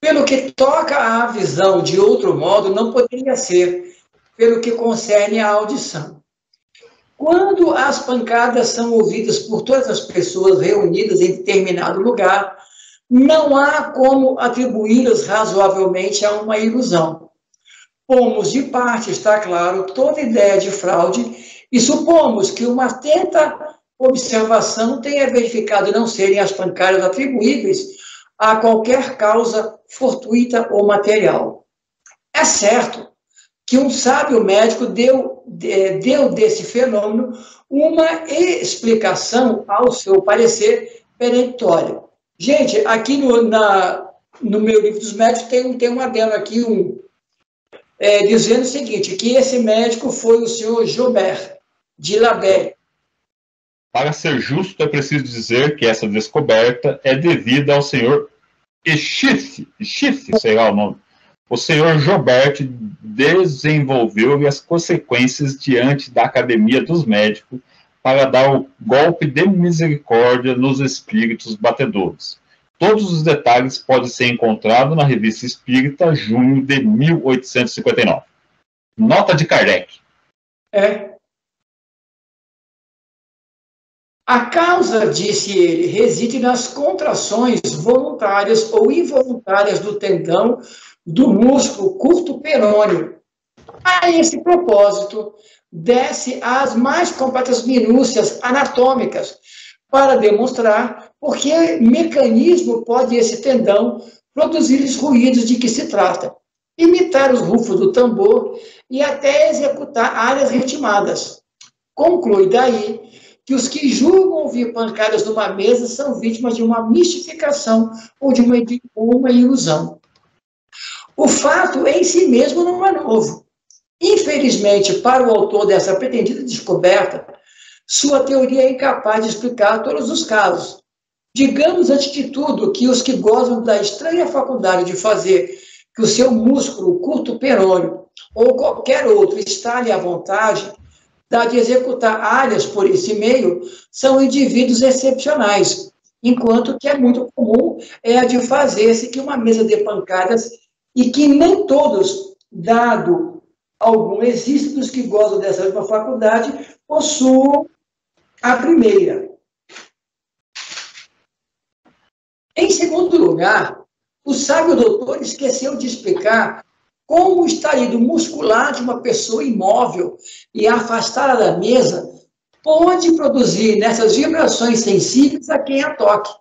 pelo que toca à visão de outro modo, não poderia ser, pelo que concerne à audição. Quando as pancadas são ouvidas por todas as pessoas reunidas em determinado lugar, não há como atribuí-las razoavelmente a uma ilusão. Pomos de parte, está claro, toda ideia de fraude e supomos que uma atenta observação tenha verificado não serem as pancadas atribuíveis a qualquer causa fortuita ou material. É certo que um sábio médico deu desse fenômeno uma explicação, ao seu parecer, peremptória. Gente, aqui no meu livro dos médicos tem um adendo aqui, dizendo o seguinte, que esse médico foi o senhor Joubert de Labelle. Para ser justo, é preciso dizer que essa descoberta é devida ao senhor Schiff, sei lá o nome. O senhor Joubert desenvolveu as consequências diante da Academia dos Médicos para dar o golpe de misericórdia nos espíritos batedores. Todos os detalhes podem ser encontrados na Revista Espírita, junho de 1859. Nota de Kardec. A causa, disse ele, reside nas contrações voluntárias ou involuntárias do tendão do músculo curto perôneo. A esse propósito, desce às mais completas minúcias anatômicas para demonstrar por que mecanismo pode esse tendão produzir os ruídos de que se trata, imitar os rufos do tambor e até executar áreas ritmadas. Conclui daí que os que julgam ouvir pancadas numa mesa são vítimas de uma mistificação ou de uma ilusão. O fato em si mesmo não é novo. Infelizmente, para o autor dessa pretendida descoberta, sua teoria é incapaz de explicar todos os casos. Digamos, antes de tudo, que os que gozam da estranha faculdade de fazer que o seu músculo curto perôneo ou qualquer outro estale à vontade, da de executar áreas por esse meio, são indivíduos excepcionais, enquanto que é muito comum é a de fazer-se que uma mesa de pancadas e que nem todos, dado algum, existem dos que gozam dessa mesma faculdade, possuam a primeira. Em segundo lugar, o sábio doutor esqueceu de explicar como o estalido muscular de uma pessoa imóvel e afastada da mesa pode produzir nessas vibrações sensíveis a quem a toque.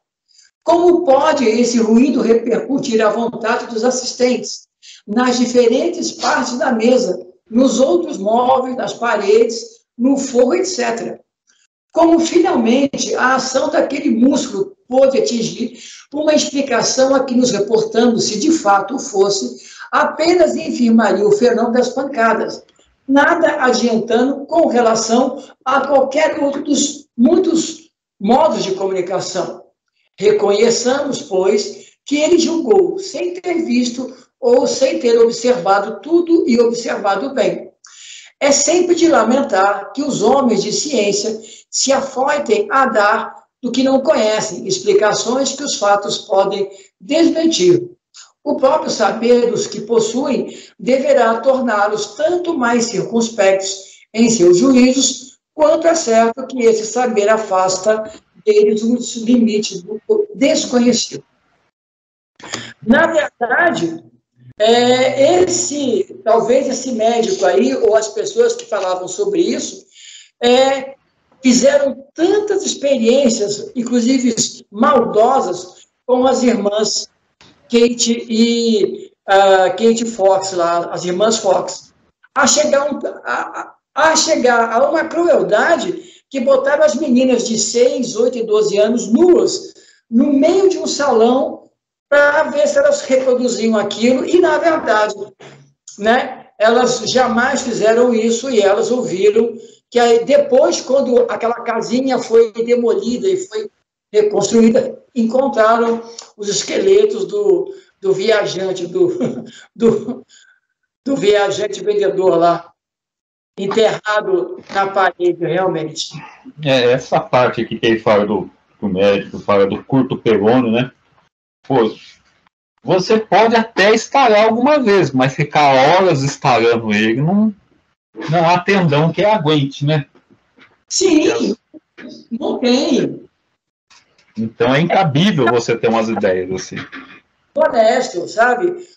Como pode esse ruído repercutir à vontade dos assistentes, nas diferentes partes da mesa, nos outros móveis, nas paredes, no forro, etc. Como, finalmente, a ação daquele músculo pôde atingir uma explicação a que nos reportamos, se de fato fosse, apenas infirmaria o fenômeno das pancadas, nada adiantando com relação a qualquer outro dos muitos modos de comunicação. Reconheçamos, pois, que ele julgou sem ter visto ou sem ter observado tudo e observado bem. É sempre de lamentar que os homens de ciência se afoitem a dar do que não conhecem, explicações que os fatos podem desmentir. O próprio saber dos que possuem deverá torná-los tanto mais circunspectos em seus juízos, quanto é certo que esse saber afasta deles os limites do desconhecido. Na verdade, Talvez esse médico aí, ou as pessoas que falavam sobre isso, fizeram tantas experiências, inclusive maldosas, com as irmãs Kate e Kate Fox, lá, as irmãs Fox, a chegar a uma crueldade que botaram as meninas de 6, 8 e 12 anos nuas no meio de um salão para ver se elas reproduziam aquilo, e, na verdade, né, elas jamais fizeram isso, e elas ouviram que aí, depois, quando aquela casinha foi demolida e foi reconstruída, encontraram os esqueletos do viajante, do viajante vendedor lá, enterrado na parede, realmente. Essa parte aqui que ele fala do médico, fala do curto pegônio, né? Pô, você pode até estalar alguma vez, mas ficar horas estalando ele, não há tendão que aguente, né? Sim, não tem. Então é incabível você ter umas ideias assim. Honesto, sabe?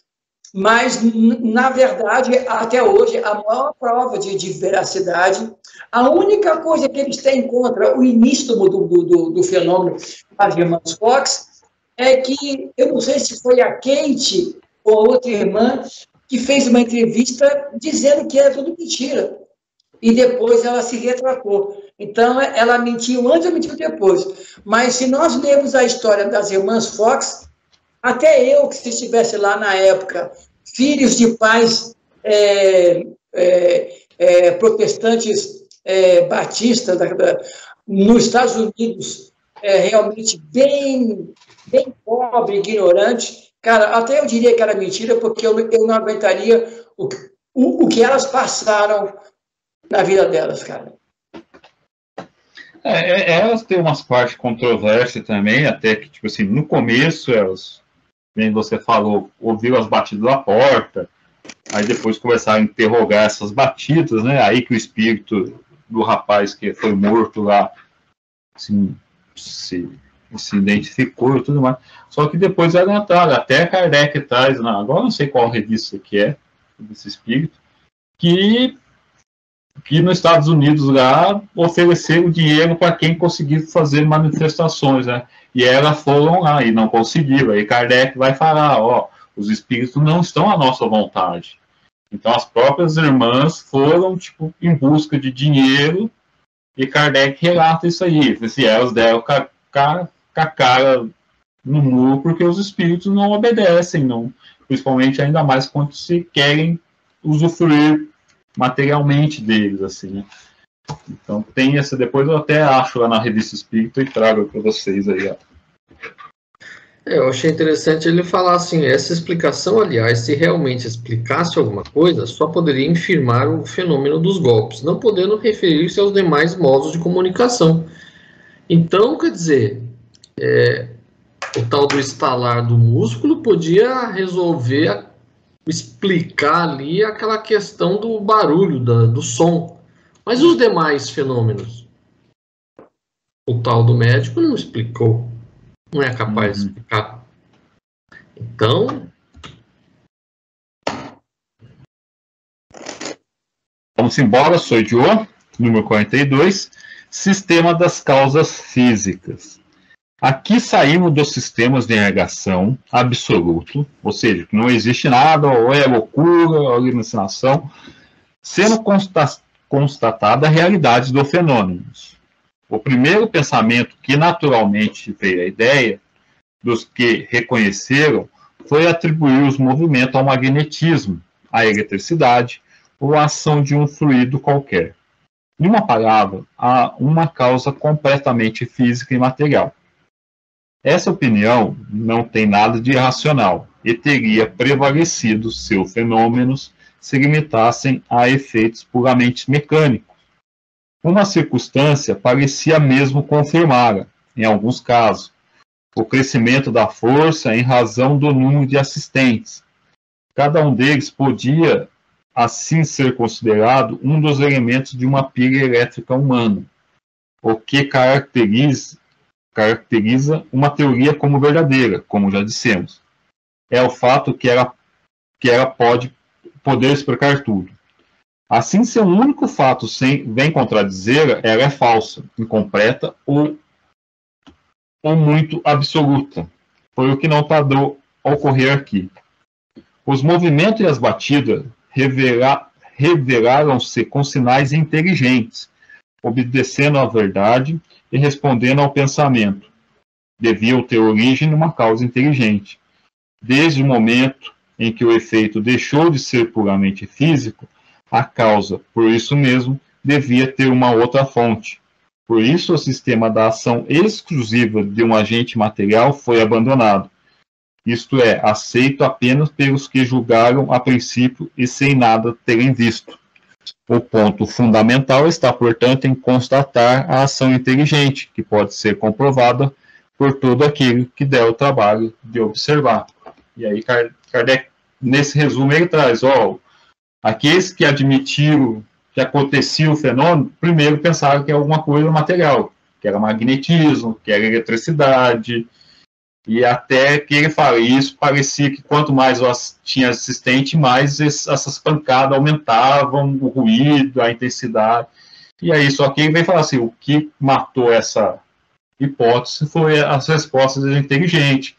Mas, na verdade, até hoje, a maior prova de veracidade, a única coisa que eles têm contra o início do fenômeno das irmãs Fox é que, eu não sei se foi a Kate ou outra irmã, que fez uma entrevista dizendo que era tudo mentira. E depois ela se retratou. Então, ela mentiu antes ou mentiu depois. Mas, se nós lermos a história das irmãs Fox, até eu, que se estivesse lá na época, filhos de pais protestantes batistas nos Estados Unidos, realmente bem pobre, ignorante, cara, até eu diria que era mentira, porque eu não aguentaria o que elas passaram na vida delas, cara. Elas têm umas partes controversas também, até que, tipo assim, no começo elas, nem você falou, ouviram as batidas da porta, aí depois começaram a interrogar essas batidas, né? Aí que o espírito do rapaz que foi morto lá assim, se identificou e tudo mais. Só que depois ela entraram, até Kardec traz, agora não sei qual revista que é, desse espírito, que nos Estados Unidos lá ofereceram dinheiro para quem conseguir fazer manifestações, né? E elas foram lá e não conseguiram. Aí Kardec vai falar, os espíritos não estão à nossa vontade. Então as próprias irmãs foram, tipo, em busca de dinheiro, e Kardec relata isso aí. Se elas deram com a cara no muro porque os espíritos não obedecem, não, principalmente ainda mais quando se querem usufruir materialmente deles, assim, né? Então tem essa, depois eu até acho lá na Revista Espírita e trago para vocês aí, ó. Eu achei interessante ele falar assim, essa explicação, aliás, se realmente explicasse alguma coisa, só poderia infirmar o fenômeno dos golpes, não podendo referir-se aos demais modos de comunicação. Então, quer dizer, o tal do estalar do músculo podia resolver, explicar ali aquela questão do barulho, do som. Mas os demais fenômenos? O tal do médico não explicou. Não é capaz de explicar. Então... Vamos embora, sou Joe, número 42, Sistema das Causas Físicas. Aqui saímos dos sistemas de negação absoluto, ou seja, que não existe nada, ou é loucura, ou alucinação, sendo constatada a realidade dos fenômenos. O primeiro pensamento que naturalmente veio à ideia dos que reconheceram foi atribuir os movimentos ao magnetismo, à eletricidade ou à ação de um fluido qualquer. Em uma palavra, há uma causa completamente física e material. Essa opinião não tem nada de irracional e teria prevalecido se seus fenômenos se limitassem a efeitos puramente mecânicos. Uma circunstância parecia mesmo confirmá-la, em alguns casos, o crescimento da força em razão do número de assistentes. Cada um deles podia, assim, ser considerado um dos elementos de uma pilha elétrica humana, o que caracteriza uma teoria como verdadeira, como já dissemos. É o fato que que ela poder explicar tudo. Assim, se um único fato vem contradizer, ela é falsa, incompleta ou muito absoluta. Foi o que não tardou a ocorrer aqui. Os movimentos e as batidas revelaram-se com sinais inteligentes, obedecendo à verdade e respondendo ao pensamento. Deviam ter origem numa causa inteligente. Desde o momento em que o efeito deixou de ser puramente físico, a causa, por isso mesmo, devia ter uma outra fonte. Por isso, o sistema da ação exclusiva de um agente material foi abandonado. Isto é, aceito apenas pelos que julgaram a princípio e sem nada terem visto. O ponto fundamental está, portanto, em constatar a ação inteligente, que pode ser comprovada por todo aquele que der o trabalho de observar. E aí, Kardec, nesse resumo, ele traz, aqueles que admitiram que acontecia o fenômeno, primeiro pensaram que era alguma coisa material, que era magnetismo, que era eletricidade, e até que ele fala, isso parecia que quanto mais tinha assistente, mais essas pancadas aumentavam o ruído, a intensidade, e aí só que ele vem falar assim, o que matou essa hipótese foi as respostas inteligentes,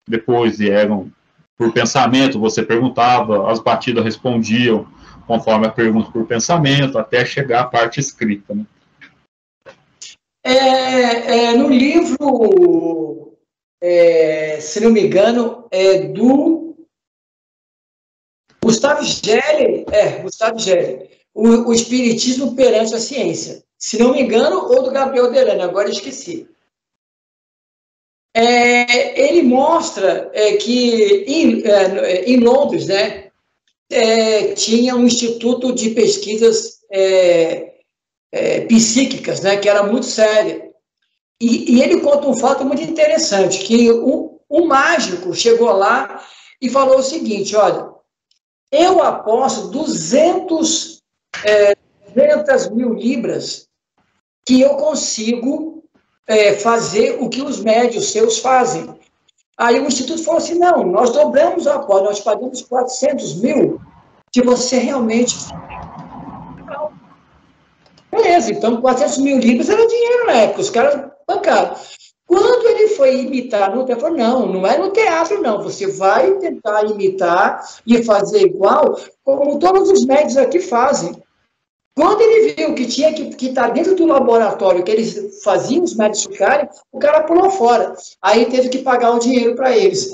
depois vieram por pensamento, você perguntava, as batidas respondiam conforme a pergunta por pensamento, até chegar à parte escrita. Né? No livro, se não me engano, é do Gustavo Gelli, o Espiritismo perante a Ciência. Se não me engano, ou do Gabriel Delano, agora esqueci. Ele mostra que em Londres, né, tinha um instituto de pesquisas psíquicas, né, que era muito sério. E ele conta um fato muito interessante, que um mágico chegou lá e falou o seguinte, olha, eu aposto 200 mil libras que eu consigo fazer o que os médios seus fazem. Aí o Instituto falou assim, não, nós dobramos a aposta, nós pagamos 400 mil, se você realmente... Beleza, então 400 mil libras era dinheiro na época, os caras bancaram. Quando ele foi imitar no teatro, não é no teatro, não, você vai tentar imitar e fazer igual, como todos os médios aqui fazem. Quando ele viu que tinha que estar dentro do laboratório, que eles faziam os médicos ficarem, o cara pulou fora. Aí teve que pagar o dinheiro para eles.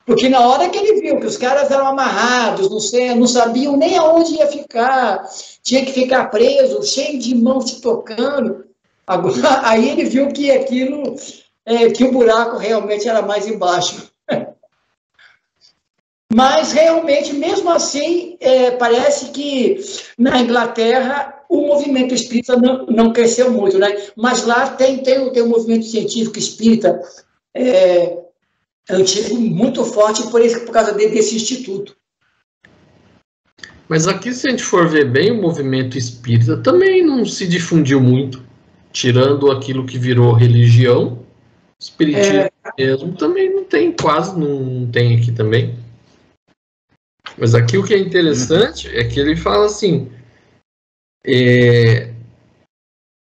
Porque na hora que ele viu que os caras eram amarrados, não sabiam nem aonde ia ficar, tinha que ficar preso, cheio de mãos se tocando, aí ele viu que aquilo, que o buraco realmente era mais embaixo. Mas, realmente, mesmo assim, parece que na Inglaterra o movimento espírita não cresceu muito, né? Mas lá tem um movimento científico espírita antigo muito forte por causa desse instituto. Mas aqui, se a gente for ver bem, o movimento espírita também não se difundiu muito, tirando aquilo que virou religião, espiritismo mesmo também não tem, quase não tem aqui também. Mas aqui o que é interessante é que ele fala assim,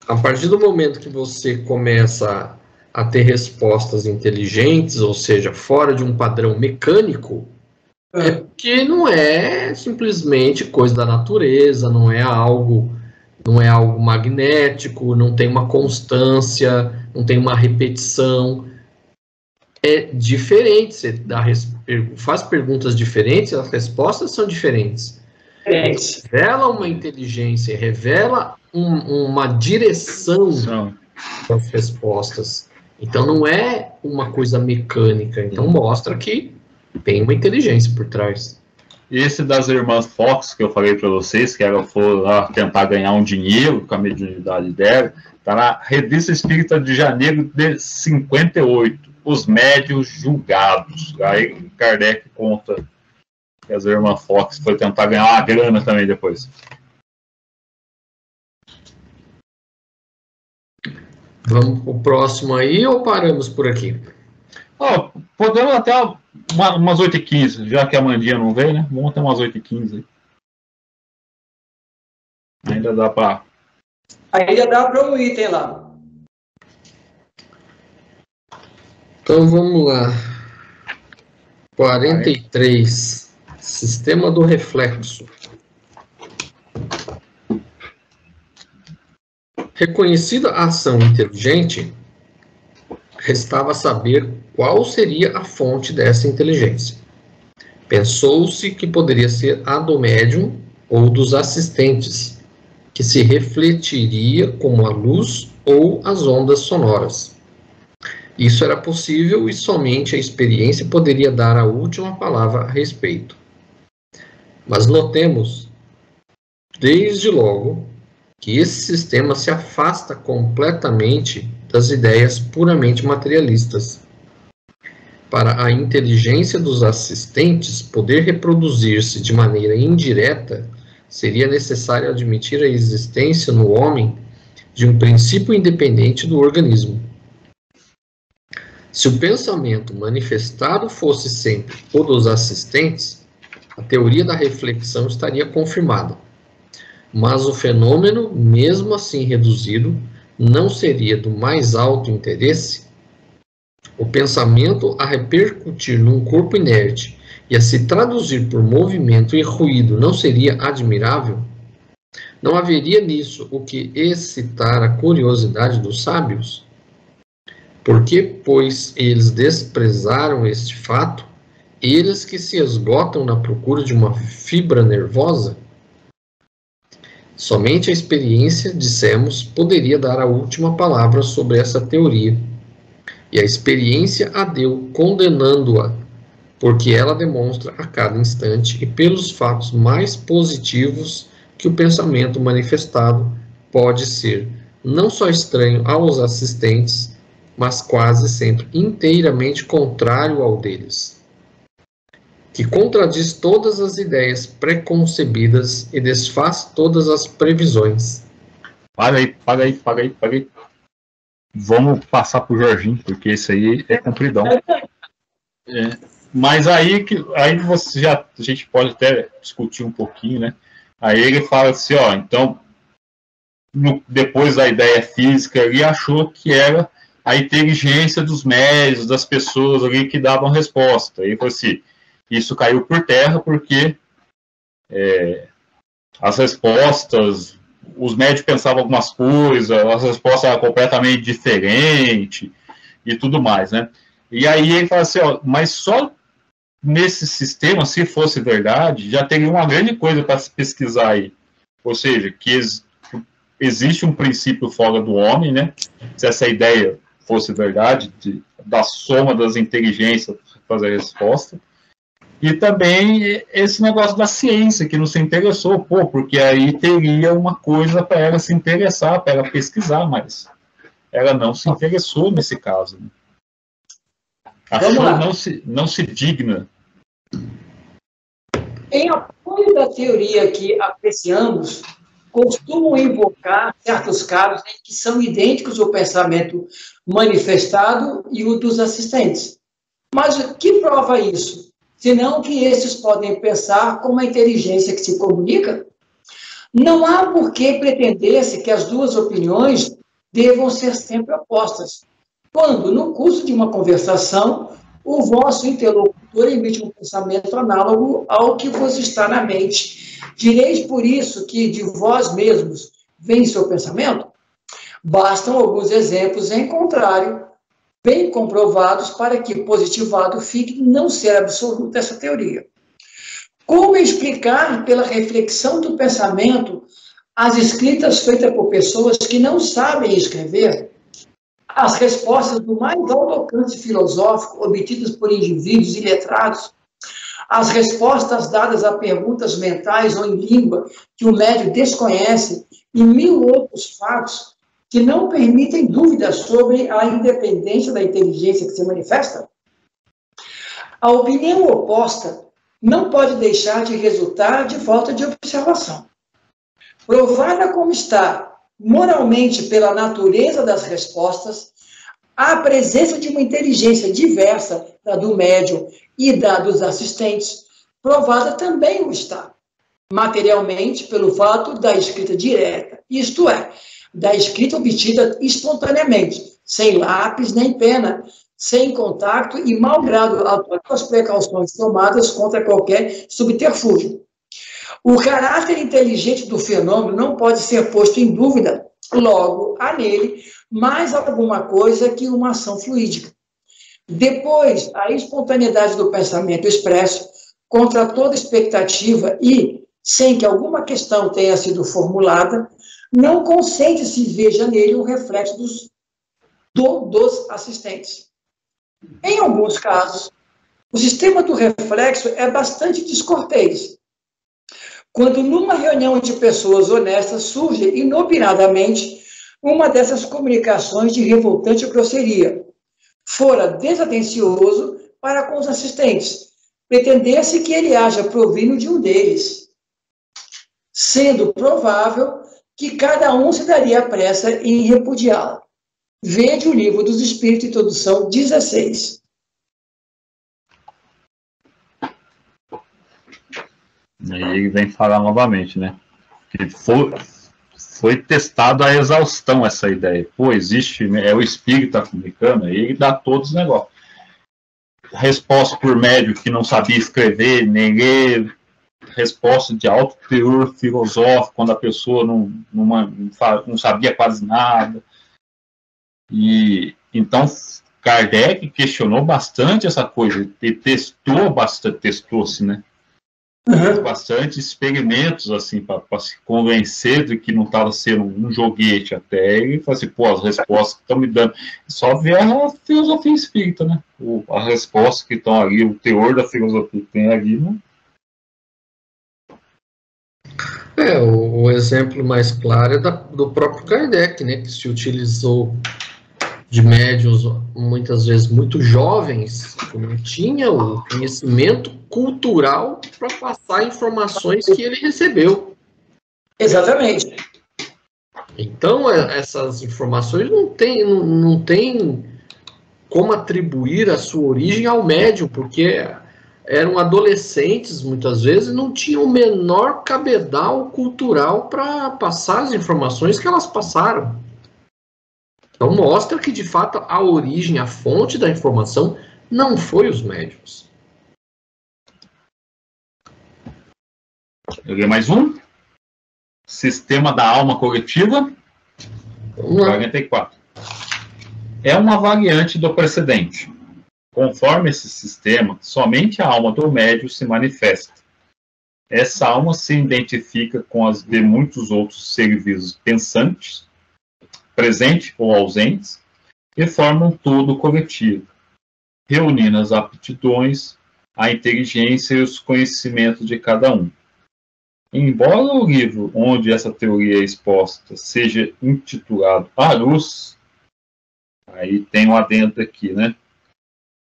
a partir do momento que você começa a ter respostas inteligentes, ou seja, fora de um padrão mecânico, é porque não é simplesmente coisa da natureza, não é algo magnético, não tem uma constância, não tem uma repetição. É diferente, você faz perguntas diferentes, as respostas são diferentes. Revela uma inteligência, revela uma direção das respostas. Então não é uma coisa mecânica, então mostra que tem uma inteligência por trás. Esse das irmãs Fox, que eu falei para vocês, que ela foi lá tentar ganhar um dinheiro com a mediunidade dela, está na Revista Espírita de janeiro de 58. Os médios julgados. Aí Kardec conta que as irmãs Fox foi tentar ganhar uma grana também depois. Vamos pro próximo aí ou paramos por aqui? Podemos até umas 8h15, já que a Mandinha não veio, né? Vamos até umas 8h15 aí. Ainda dá para... Ainda dá para um item lá. Então vamos lá. 43. Sistema do reflexo. Reconhecida a ação inteligente, restava saber qual seria a fonte dessa inteligência. Pensou-se que poderia ser a do médium ou dos assistentes, que se refletiria como a luz ou as ondas sonoras. Isso era possível e somente a experiência poderia dar a última palavra a respeito. Mas notemos, desde logo, que esse sistema se afasta completamente das ideias puramente materialistas. Para a inteligência dos assistentes poder reproduzir-se de maneira indireta, seria necessário admitir a existência no homem de um princípio independente do organismo. Se o pensamento manifestado fosse sempre o dos assistentes, a teoria da reflexão estaria confirmada. Mas o fenômeno, mesmo assim reduzido, não seria do mais alto interesse? O pensamento a repercutir num corpo inerte e a se traduzir por movimento e ruído não seria admirável? Não haveria nisso o que excitar a curiosidade dos sábios? Por que, pois, eles desprezaram este fato, eles que se esgotam na procura de uma fibra nervosa? Somente a experiência, dissemos, poderia dar a última palavra sobre essa teoria. E a experiência a deu condenando-a, porque ela demonstra a cada instante e pelos fatos mais positivos que o pensamento manifestado pode ser não só estranho aos assistentes, mas quase sempre inteiramente contrário ao deles, que contradiz todas as ideias preconcebidas e desfaz todas as previsões. Paga aí. Vamos passar para o Jorginho, porque esse aí é compridão. Mas aí você a gente pode até discutir um pouquinho, né? Aí ele fala assim, ó, então, depois da ideia física, ele achou que era a inteligência dos médios, das pessoas ali que davam resposta. Ele falou assim, isso caiu por terra porque as respostas, os médicos pensavam algumas coisas, as respostas eram completamente diferentes e tudo mais, né? E aí ele fala assim, ó, mas só nesse sistema, se fosse verdade, já teria uma grande coisa para se pesquisar aí. Ou seja, que existe um princípio fora do homem, né? Se essa ideia fosse verdade, da soma das inteligências para fazer a resposta. E também esse negócio da ciência, que não se interessou, porque aí teria uma coisa para ela se interessar, para ela pesquisar, mas ela não se interessou nesse caso. Né? Achou não se digna. Em apoio da teoria que apreciamos, costumam invocar certos casos em que são idênticos o pensamento manifestado e o dos assistentes. Mas o que prova isso? Senão que esses podem pensar como a inteligência que se comunica? Não há por que pretender-se que as duas opiniões devam ser sempre opostas. Quando, no curso de uma conversação, o vosso interlocutor emite um pensamento análogo ao que vos está na mente, direis por isso que de vós mesmos vem seu pensamento? Bastam alguns exemplos em contrário, bem comprovados para que positivado fique não ser absoluta essa teoria. Como explicar pela reflexão do pensamento as escritas feitas por pessoas que não sabem escrever, as respostas do mais alto alcance filosófico obtidas por indivíduos iletrados, as respostas dadas a perguntas mentais ou em língua que o médium desconhece e mil outros fatos que não permitem dúvidas sobre a independência da inteligência que se manifesta? A opinião oposta não pode deixar de resultar de falta de observação. Provada como está, moralmente pela natureza das respostas, a presença de uma inteligência diversa da do médium e da dos assistentes, provada também o está, materialmente pelo fato da escrita direta, isto é, da escrita obtida espontaneamente, sem lápis nem pena, sem contato e malgrado a todas as precauções tomadas contra qualquer subterfúgio. O caráter inteligente do fenômeno não pode ser posto em dúvida, logo há nele mais alguma coisa que uma ação fluídica. Depois, a espontaneidade do pensamento expresso, contra toda expectativa e sem que alguma questão tenha sido formulada, não consente se veja nele um reflexo dos assistentes. Em alguns casos, o sistema do reflexo é bastante descortês. Quando numa reunião de pessoas honestas surge inopinadamente uma dessas comunicações de revoltante grosseria, fora desatencioso para com os assistentes, pretender-se que ele haja provindo de um deles, sendo provável que cada um se daria pressa em repudiá-la. Vede o Livro dos Espíritos, introdução 16. Aí ele vem falar novamente, né? Que foi testado a exaustão essa ideia. Pô, existe, é o espírito que está comunicando, aí ele dá todos os negócios. Resposta por médium que não sabia escrever, nem ler, resposta de alto teor filosófico, quando a pessoa não sabia quase nada. E então Kardec questionou bastante essa coisa, e testou-se, né? Bastante experimentos assim para se convencer de que não estava sendo um joguete até, e falar assim, pô, as respostas que estão me dando, só ver a filosofia espírita, né? As respostas que estão ali, o teor da filosofia que tem ali, né? O exemplo mais claro é do próprio Kardec, né, que se utilizou de médiuns muitas vezes muito jovens, que não tinha o conhecimento cultural para passar informações que ele recebeu. Exatamente. Então, essas informações não tem como atribuir a sua origem ao médium, porque eram adolescentes, muitas vezes, e não tinham o menor cabedal cultural para passar as informações que elas passaram. Então mostra que, de fato, a origem, a fonte da informação não foi os médiuns. Eu li mais um. Sistema da alma coletiva. 44. É uma variante do precedente. Conforme esse sistema, somente a alma do médium se manifesta. Essa alma se identifica com as de muitos outros seres vivos pensantes, presentes ou ausentes, e formam um todo coletivo, reunindo as aptidões, a inteligência e os conhecimentos de cada um. Embora o livro onde essa teoria é exposta seja intitulado A Luz, aí tem um adendo aqui, né?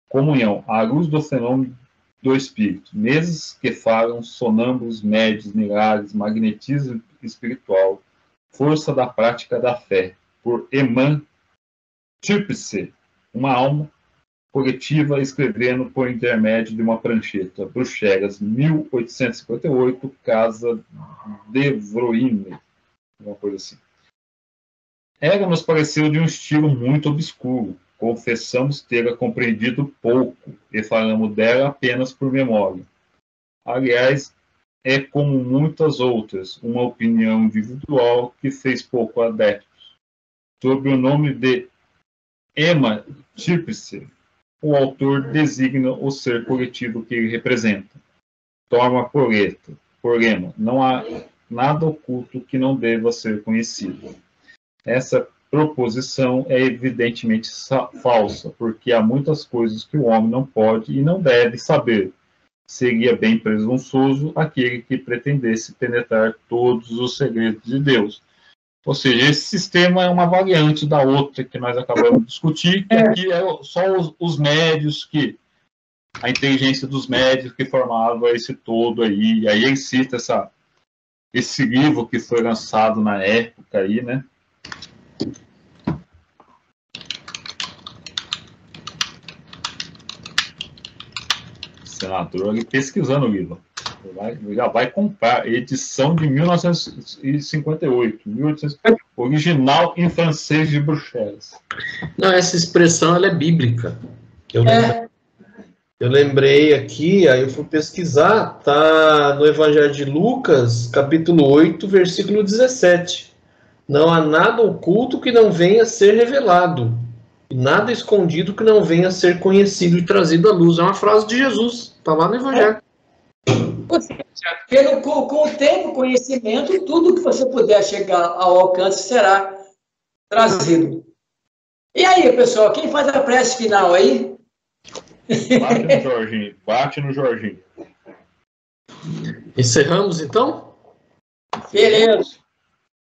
Comunhão, a luz do fenômeno do espírito, meses que falam sonâmbulos, médios, milagres, magnetismo espiritual, força da prática da fé, por Eman Tupse, uma alma coletiva escrevendo por intermédio de uma prancheta. Bruxelas, 1858, Casa de Vroine, uma coisa assim. Ela nos pareceu de um estilo muito obscuro. Confessamos tê-la compreendido pouco e falamos dela apenas por memória. Aliás, é como muitas outras, uma opinião individual que fez pouco adeptos. Sob o nome de Emma Tupse, o autor designa o ser coletivo que ele representa. Toma por Emma, não há nada oculto que não deva ser conhecido. Essa proposição é evidentemente falsa, porque há muitas coisas que o homem não pode e não deve saber. Seria bem presunçoso aquele que pretendesse penetrar todos os segredos de Deus. Ou seja, esse sistema é uma variante da outra que nós acabamos de discutir, que aqui é só os médios, a inteligência dos médios que formava esse todo aí. E aí ele cita esse livro que foi lançado na época aí, né? senador ali pesquisando o livro. Já vai comprar, edição de 1958, 1800, original em francês de Bruxelas. Não, essa expressão ela é bíblica. Eu lembrei aqui, aí eu fui pesquisar, tá no Evangelho de Lucas, capítulo 8, versículo 17. Não há nada oculto que não venha a ser revelado, e nada escondido que não venha a ser conhecido e trazido à luz. É uma frase de Jesus, está lá no Evangelho. Com o tempo, conhecimento, tudo que você puder chegar ao alcance será trazido. E aí, pessoal, quem faz a prece final aí? Bate no Jorginho, bate no Jorginho. Encerramos, então? Beleza.